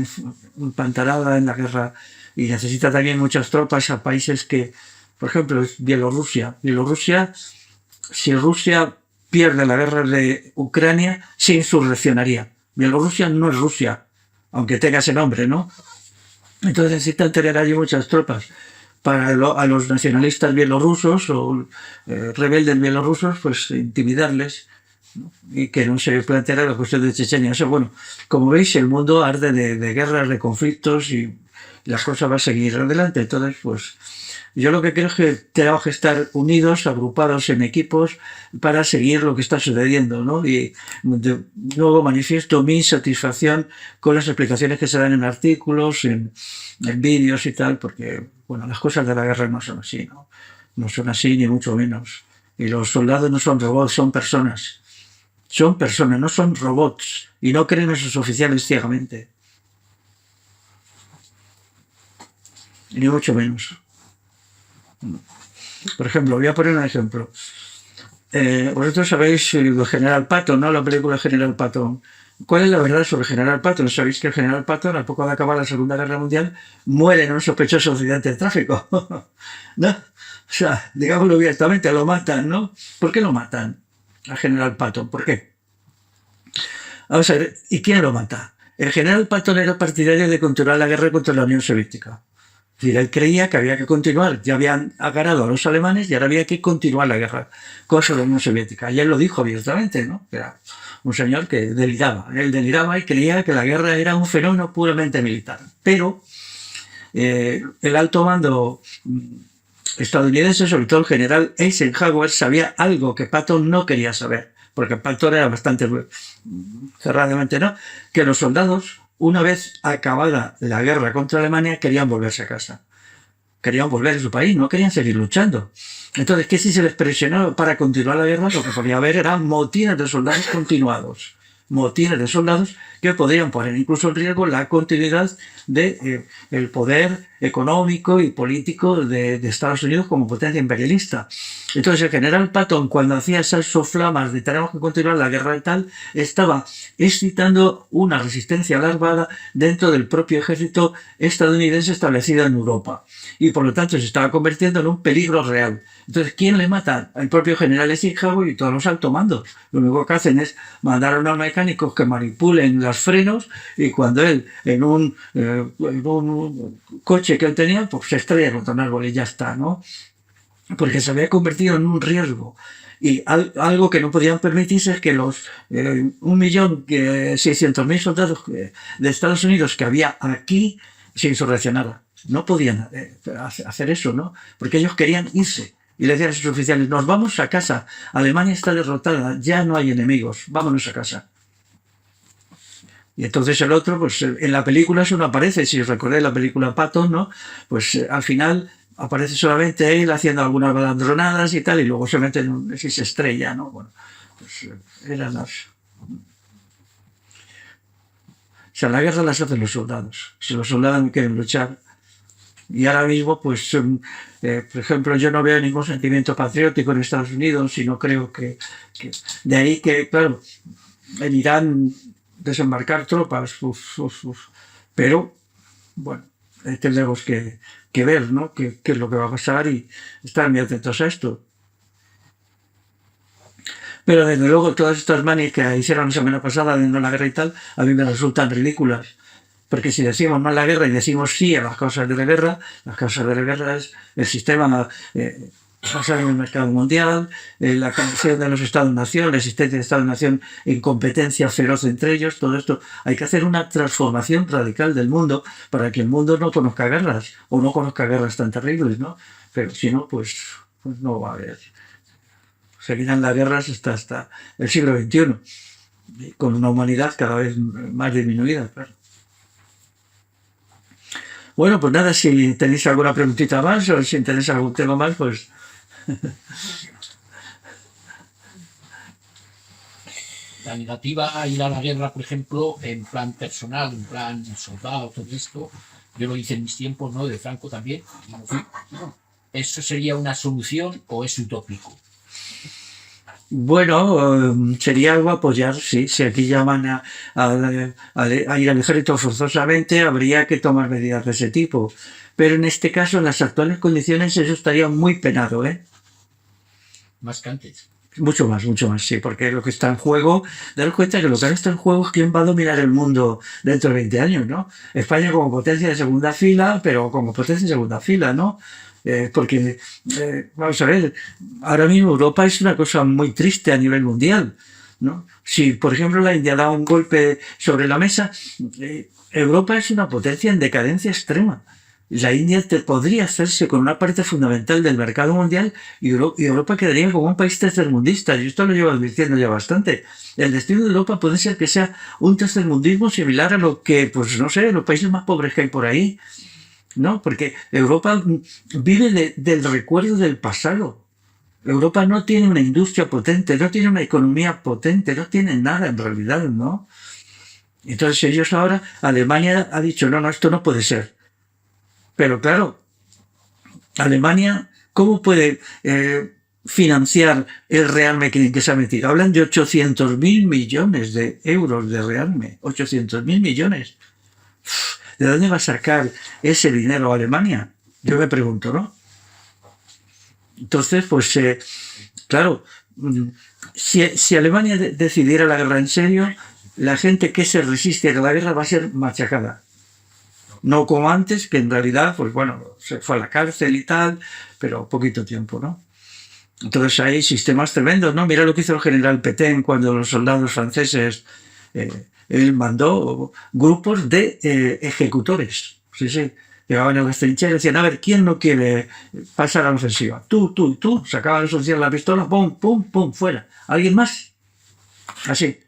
empantanada en la guerra y necesita también muchas tropas a países que, por ejemplo, Bielorrusia. Si Rusia pierde la guerra de Ucrania, se insurreccionaría. Bielorrusia no es Rusia, aunque tenga ese nombre, ¿no? Entonces necesitan tener allí muchas tropas. A los nacionalistas bielorrusos o rebeldes bielorrusos, pues intimidarles, ¿no? Y que no se planteara la cuestión de Chechenia. Eso, bueno, como veis, el mundo arde de guerras, de conflictos y las cosas van a seguir adelante. Entonces, pues, yo lo que creo es que tenemos que estar unidos, agrupados en equipos para seguir lo que está sucediendo, ¿no? Y luego manifiesto mi insatisfacción con las explicaciones que se dan en artículos, en vídeos y tal, porque, bueno, las cosas de la guerra no son así, ¿no? No son así, ni mucho menos. Y los soldados no son robots, son personas. Son personas, no son robots. Y no creen en sus oficiales ciegamente. Ni mucho menos. Por ejemplo, voy a poner un ejemplo. Vosotros sabéis el General Patton, ¿no? La película General Patton. ¿Cuál es la verdad sobre General Patton? Sabéis que el General Patton, al poco de acabar la Segunda Guerra Mundial, muere en un sospechoso accidente de tráfico. ¿No? O sea, digámoslo abiertamente, lo matan, ¿no? ¿Por qué lo matan al General Patton? ¿Por qué? Vamos a ver, ¿y quién lo mata? El General Patton era partidario de continuar la guerra contra la Unión Soviética. Es decir, él creía que había que continuar, ya habían ganado a los alemanes y ahora había que continuar la guerra contra la Unión Soviética. Y él lo dijo abiertamente, ¿no? Era un señor que deliraba. Él deliraba y creía que la guerra era un fenómeno puramente militar. Pero el alto mando estadounidense, sobre todo el general Eisenhower, sabía algo que Patton no quería saber, porque Patton era bastante cerradamente, ¿no? Que los soldados, una vez acabada la guerra contra Alemania, querían volverse a casa. Querían volver a su país, no querían seguir luchando. Entonces, que si se les presionó para continuar la guerra, lo que podía haber eran motines de soldados continuados. Motines de soldados que podrían poner incluso en riesgo la continuidad de el poder económico y político de Estados Unidos como potencia imperialista. Entonces el general Patton, cuando hacía esas soflamas de tenemos que continuar la guerra y tal, estaba excitando una resistencia alarmada dentro del propio ejército estadounidense establecido en Europa. Y por lo tanto se estaba convirtiendo en un peligro real. Entonces, ¿quién le mata? El propio general Eisenhower y todos los altos mandos. Lo único que hacen es mandar a unos mecánicos que manipulen los frenos y cuando él, en un coche que él tenía, pues se estrella contra un árbol y ya está, ¿no? Porque se había convertido en un riesgo. Y algo que no podían permitirse es que los 1.600.000 soldados de Estados Unidos que había aquí se insurreccionaran. No podían hacer eso, ¿no? Porque ellos querían irse. Y le decían a sus oficiales, nos vamos a casa. Alemania está derrotada, ya no hay enemigos, vámonos a casa. Y entonces el otro, pues en la película eso no aparece. Si os recordáis la película Patton, ¿no? Pues al final aparece solamente él haciendo algunas balandronadas y tal, y luego se mete en si se estrella, ¿no? Bueno, pues eran las... O sea, la guerra las hacen los soldados. Si los soldados no quieren luchar. Y ahora mismo, pues, por ejemplo, yo no veo ningún sentimiento patriótico en Estados Unidos y no creo que... De ahí que, claro, en Irán desembarcar tropas, pero, bueno, tendremos que ver, ¿no? Qué es lo que va a pasar y estar muy atentos a esto. Pero desde luego todas estas manias que hicieron la semana pasada de no la guerra y tal, a mí me resultan ridículas. Porque si decimos no a la guerra y decimos sí a las causas de la guerra, las causas de la guerra es el sistema basado en el mercado mundial, la conexión de los Estados-nación, la existencia de Estados-nación en competencia feroz entre ellos, todo esto. Hay que hacer una transformación radical del mundo para que el mundo no conozca guerras, o no conozca guerras tan terribles, ¿no? Pero si no, pues no va a haber. Seguirán las guerras hasta el siglo XXI, con una humanidad cada vez más disminuida, claro. Bueno, pues nada, si tenéis alguna preguntita más o si tenéis algún tema más, pues... La negativa a ir a la guerra, por ejemplo, en plan personal, en plan soldado, todo esto, yo lo hice en mis tiempos, ¿no? De Franco también. Y no fui. ¿Eso sería una solución o es utópico? Bueno, sería algo a apoyar, sí. Si aquí llaman a ir al ejército forzosamente, habría que tomar medidas de ese tipo. Pero en este caso, en las actuales condiciones, eso estaría muy penado, ¿eh? Más que antes. Mucho más, sí, porque lo que está en juego, daros cuenta que lo que ahora está en juego es quién va a dominar el mundo dentro de 20 años, ¿no? España como potencia de segunda fila, pero como potencia de segunda fila, ¿no? Porque, vamos a ver, ahora mismo Europa es una cosa muy triste a nivel mundial, ¿no? Si, por ejemplo, la India da un golpe sobre la mesa, Europa es una potencia en decadencia extrema. La India podría hacerse con una parte fundamental del mercado mundial y Europa quedaría como un país tercermundista. Y esto lo llevo advirtiendo ya bastante. El destino de Europa puede ser que sea un tercermundismo similar a lo que, pues no sé, los países más pobres que hay por ahí, ¿no? Porque Europa vive del recuerdo del pasado. Europa no tiene una industria potente, no tiene una economía potente, no tiene nada en realidad, ¿no? Entonces ellos ahora, Alemania ha dicho, no, esto no puede ser. Pero claro, Alemania, ¿cómo puede financiar el rearme que se ha metido? Hablan de 800.000 millones de euros de rearme. 800.000 millones. ¿De dónde va a sacar ese dinero Alemania? Yo me pregunto, ¿no? Entonces, pues, claro, si Alemania decidiera la guerra en serio, la gente que se resiste a la guerra va a ser machacada. No como antes, que en realidad, pues bueno, se fue a la cárcel y tal, pero poquito tiempo, ¿no? Entonces hay sistemas tremendos, ¿no? Mira lo que hizo el general Pétain cuando los soldados franceses, él mandó grupos de ejecutores, sí, llegaban a las trincheras y decían, a ver, ¿quién no quiere pasar a la ofensiva? Tú, sacaban los oficiales la pistola, pum, pum, pum, fuera. ¿Alguien más? Así.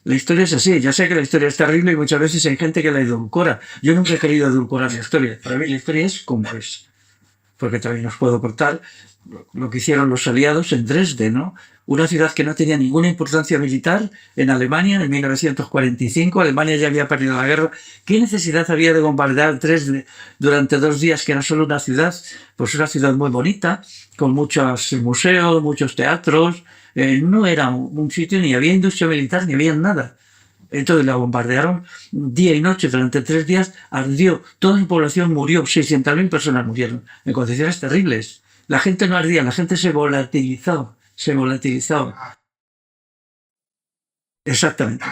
La historia es así, ya sé que la historia es terrible y muchas veces hay gente que la edulcora. Yo nunca he querido edulcorar la historia. Para mí la historia es como es. Porque también os puedo contar lo que hicieron los aliados en Dresde, ¿no? Una ciudad que no tenía ninguna importancia militar en Alemania en 1945. Alemania ya había perdido la guerra. ¿Qué necesidad había de bombardear Dresde durante 2 días, que era solo una ciudad? Pues una ciudad muy bonita, con muchos museos, muchos teatros. No era un sitio, ni había industria militar, ni había nada. Entonces la bombardearon día y noche durante 3 días, ardió, toda la población murió, 600.000 personas murieron, en condiciones terribles. La gente no ardía, la gente se volatilizó. Exactamente.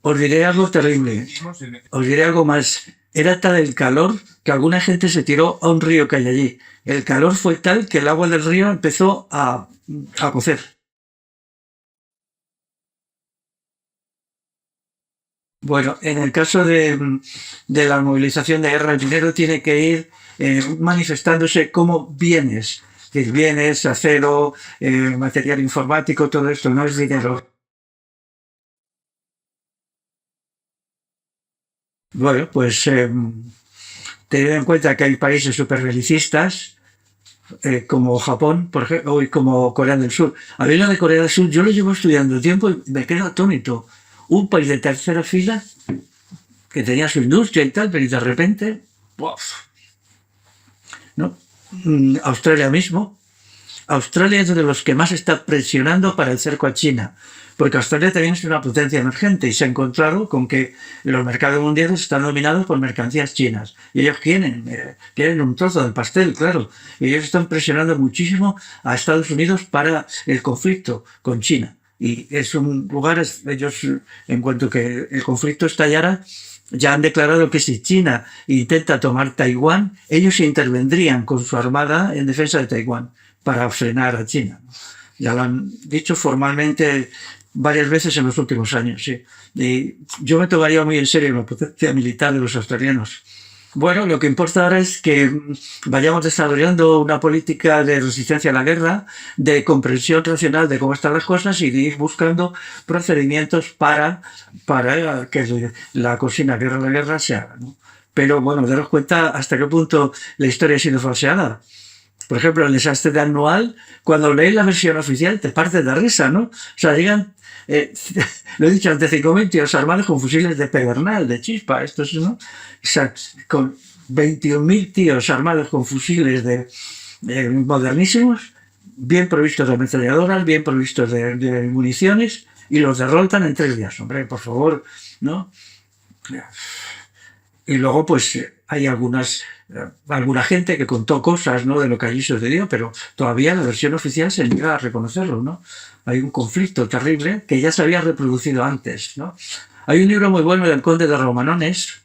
Os diré algo terrible, os diré algo más. Era tal el calor que alguna gente se tiró a un río que hay allí. El calor fue tal que el agua del río empezó a cocer. Bueno, en el caso de la movilización de guerra, el dinero tiene que ir manifestándose como bienes, que bienes, acero, material informático, todo esto no es dinero. Bueno, pues teniendo en cuenta que hay países superbelicistas, como Japón, por ejemplo, y como Corea del Sur. A mí lo de Corea del Sur, yo lo llevo estudiando tiempo y me quedo atónito. Un país de tercera fila que tenía su industria y tal, pero de repente, ¡puf! ¿No? Australia mismo. Australia es de los que más está presionando para el cerco a China, porque Australia también es una potencia emergente y se ha encontrado con que los mercados mundiales están dominados por mercancías chinas y ellos quieren un trozo del pastel, claro, y ellos están presionando muchísimo a Estados Unidos para el conflicto con China. Y es un lugar, ellos, en cuanto que el conflicto estallara, ya han declarado que si China intenta tomar Taiwán, ellos intervendrían con su armada en defensa de Taiwán para frenar a China. Ya lo han dicho formalmente varias veces en los últimos años, sí. Y yo me tomaría muy en serio la potencia militar de los australianos. Bueno, lo que importa ahora es que vayamos desarrollando una política de resistencia a la guerra, de comprensión racional de cómo están las cosas y de ir buscando procedimientos para que la consigna guerra a la guerra se haga, ¿no? Pero bueno, daros cuenta hasta qué punto la historia ha sido falseada. por ejemplo, el desastre de Anual, cuando lees la versión oficial te partes de risa, ¿no? O sea, llegan, lo he dicho antes, 5.000 tíos armados con fusiles de pedernal, de chispa, estos, ¿no? O sea, con 21.000 tíos armados con fusiles modernísimos, bien provistos de ametralladoras, bien provistos de municiones, y los derrotan en 3 días. Hombre, por favor, ¿no? Y luego, pues, hay alguna gente que contó cosas, ¿no?, de lo que allí sucedió, pero todavía la versión oficial se niega a reconocerlo, ¿no? Hay un conflicto terrible que ya se había reproducido antes, ¿no? Hay un libro muy bueno del Conde de Romanones,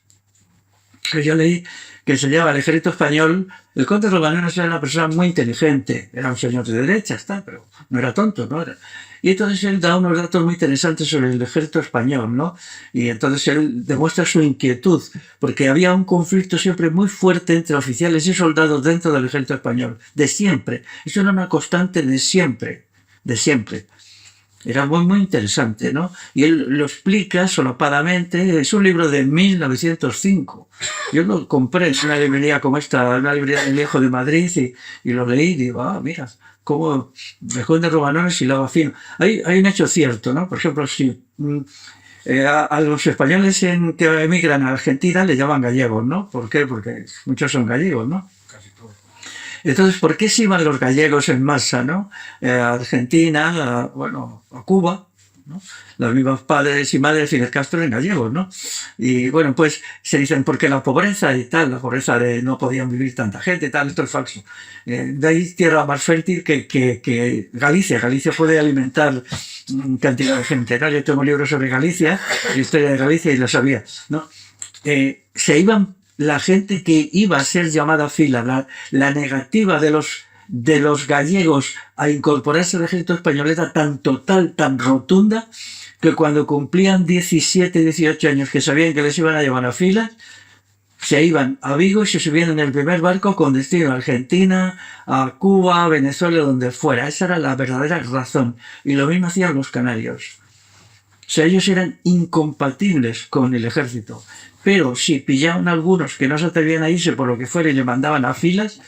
que yo leí, que se llama El Ejército Español. El Conde de Romanones era una persona muy inteligente, era un señor de derechas, pero no era tonto, ¿no? Y entonces él da unos datos muy interesantes sobre el ejército español, ¿no? Y entonces él demuestra su inquietud, porque había un conflicto siempre muy fuerte entre oficiales y soldados dentro del ejército español, de siempre. Eso era una constante de siempre, de siempre. Era muy, muy interesante, ¿no? Y él lo explica solapadamente. Es un libro de 1905. Yo lo compré en una librería como esta, una librería del Viejo de Madrid, y lo leí y digo, mira, cómo el Conde de Romanones y lo fino. Hay un hecho cierto, ¿no? Por ejemplo, si a los españoles que emigran a Argentina le llaman gallegos, ¿no? ¿Por qué? Porque muchos son gallegos, ¿no? Entonces, ¿por qué se iban los gallegos en masa, ¿no? A Argentina, a Cuba, ¿no? Los mismos padres y madres de Fidel Castro eran gallegos, ¿no? Y bueno, pues se dicen, porque la pobreza y tal, la pobreza de no podían vivir tanta gente y tal, esto es falso. De ahí tierra más fértil que Galicia. Galicia puede alimentar cantidad de gente, ¿no? Yo tengo libros sobre Galicia, la historia de Galicia, y lo sabía, ¿no? Se iban la gente que iba a ser llamada a fila, la negativa de los gallegos a incorporarse al ejército español era tan total, tan rotunda, que cuando cumplían 17, 18 años, que sabían que les iban a llevar a fila, se iban a Vigo y se subían en el primer barco con destino a Argentina, a Cuba, a Venezuela, donde fuera. Esa era la verdadera razón. Y lo mismo hacían los canarios. O sea, ellos eran incompatibles con el ejército. Pero si pillaban a algunos que no se atrevían a irse por lo que fuera y le mandaban a filas,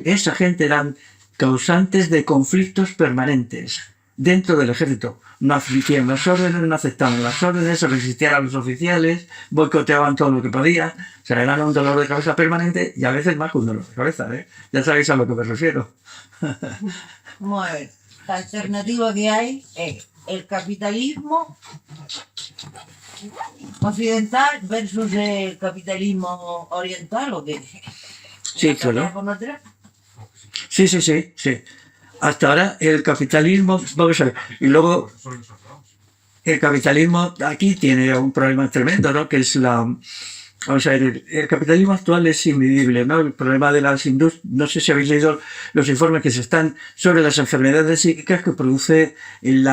esa gente eran causantes de conflictos permanentes dentro del ejército. No admitían las órdenes, no aceptaban las órdenes, se resistían a los oficiales, boicoteaban todo lo que podían. O sea, eran un dolor de cabeza permanente, y a veces más que un dolor de cabeza, ¿eh? Ya sabéis a lo que me refiero. Bueno, la alternativa que hay es el capitalismo occidental versus el capitalismo oriental, ¿o qué? Sí, claro. Sí. Hasta ahora el capitalismo, vamos a ver, y luego el capitalismo aquí tiene un problema tremendo, ¿no? Que es vamos a ver, el capitalismo actual es invivible, ¿no? El problema de las industrias, no sé si habéis leído los informes que se están sobre las enfermedades psíquicas que produce el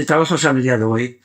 trabajo asalariado hoy.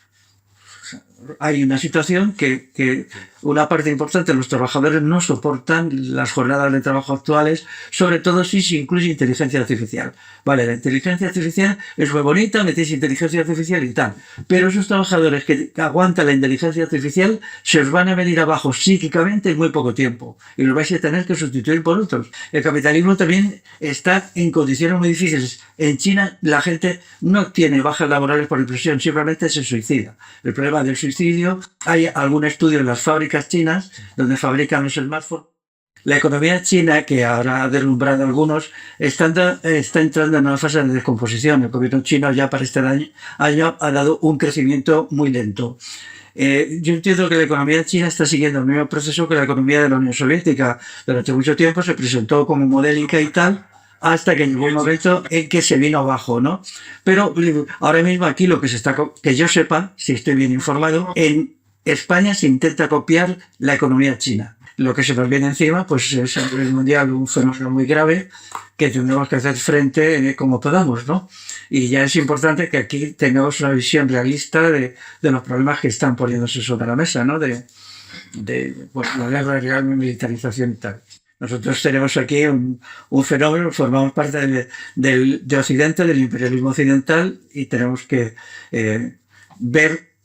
Hay una situación que una parte importante de los trabajadores no soportan las jornadas de trabajo actuales, sobre todo si se incluye inteligencia artificial. Vale, la inteligencia artificial es muy bonita, metéis inteligencia artificial y tal, pero esos trabajadores que aguantan la inteligencia artificial se os van a venir abajo psíquicamente en muy poco tiempo y los vais a tener que sustituir por otros. El capitalismo también está en condiciones muy difíciles. En China la gente no tiene bajas laborales por depresión, simplemente se suicida. El problema del suicidio, hay algún estudio en las fábricas chinas donde fabrican los smartphones. La economía china, que ahora ha deslumbrado a algunos, está entrando en una fase de descomposición. El gobierno chino ya para este año ha dado un crecimiento muy lento. Yo entiendo que la economía china está siguiendo el mismo proceso que la economía de la Unión Soviética. Durante mucho tiempo se presentó como modélica y tal, hasta que llegó un momento en que se vino abajo, ¿no? Pero ahora mismo aquí lo que que yo sepa, si estoy bien informado, en España se intenta copiar la economía china. Lo que se nos viene encima, pues es a nivel mundial un fenómeno muy grave que tendremos que hacer frente como podamos, ¿no? Y ya es importante que aquí tengamos una visión realista de los problemas que están poniéndose sobre la mesa, ¿no? De la guerra real, militarización y tal. Nosotros tenemos aquí un fenómeno, formamos parte de Occidente, del imperialismo occidental, y tenemos que ver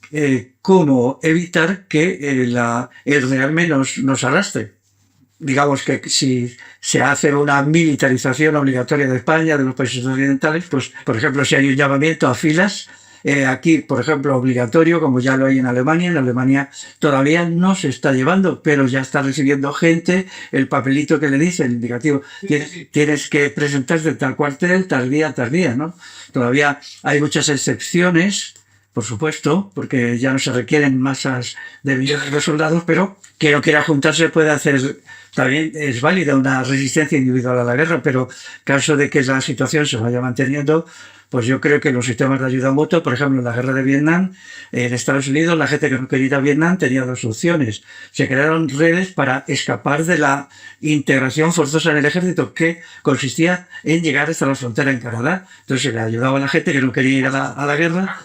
cómo evitar que el realme nos arrastre. digamos que si se hace una militarización obligatoria de España, de los países occidentales, pues, por ejemplo, si hay un llamamiento a filas, aquí, por ejemplo, obligatorio, como ya lo hay en Alemania todavía no se está llevando, pero ya está recibiendo gente el papelito que le dice, el indicativo, tienes que presentarte en tal cuartel, tal día, ¿no? Todavía hay muchas excepciones, por supuesto, porque ya no se requieren masas de millones de soldados, pero que no quiera juntarse puede hacer, también es válida una resistencia individual a la guerra, pero caso de que la situación se vaya manteniendo, pues yo creo que los sistemas de ayuda mutua, por ejemplo, en la guerra de Vietnam, en Estados Unidos, la gente que no quería ir a Vietnam tenía dos opciones. Se crearon redes para escapar de la integración forzosa en el ejército, que consistía en llegar hasta la frontera en Canadá. Entonces se le ayudaba a la gente que no quería ir a la guerra,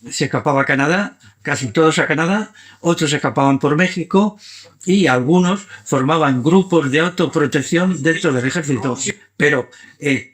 se escapaba a Canadá, casi todos a Canadá, otros escapaban por México y algunos formaban grupos de autoprotección dentro del ejército. Pero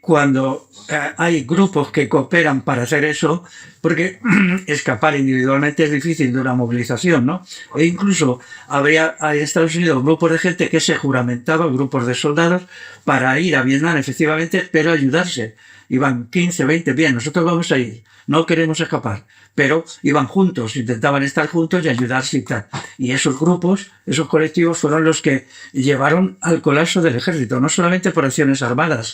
cuando hay grupos que cooperan para hacer eso, porque escapar individualmente es difícil de una movilización, ¿no? E incluso habría en Estados Unidos grupos de gente que se juramentaban, grupos de soldados, para ir a Vietnam efectivamente, pero ayudarse. Iban 15, 20, bien, nosotros vamos a ir, no queremos escapar, pero iban juntos, intentaban estar juntos y ayudarse y tal. Y esos grupos, esos colectivos fueron los que llevaron al colapso del ejército, no solamente por acciones armadas.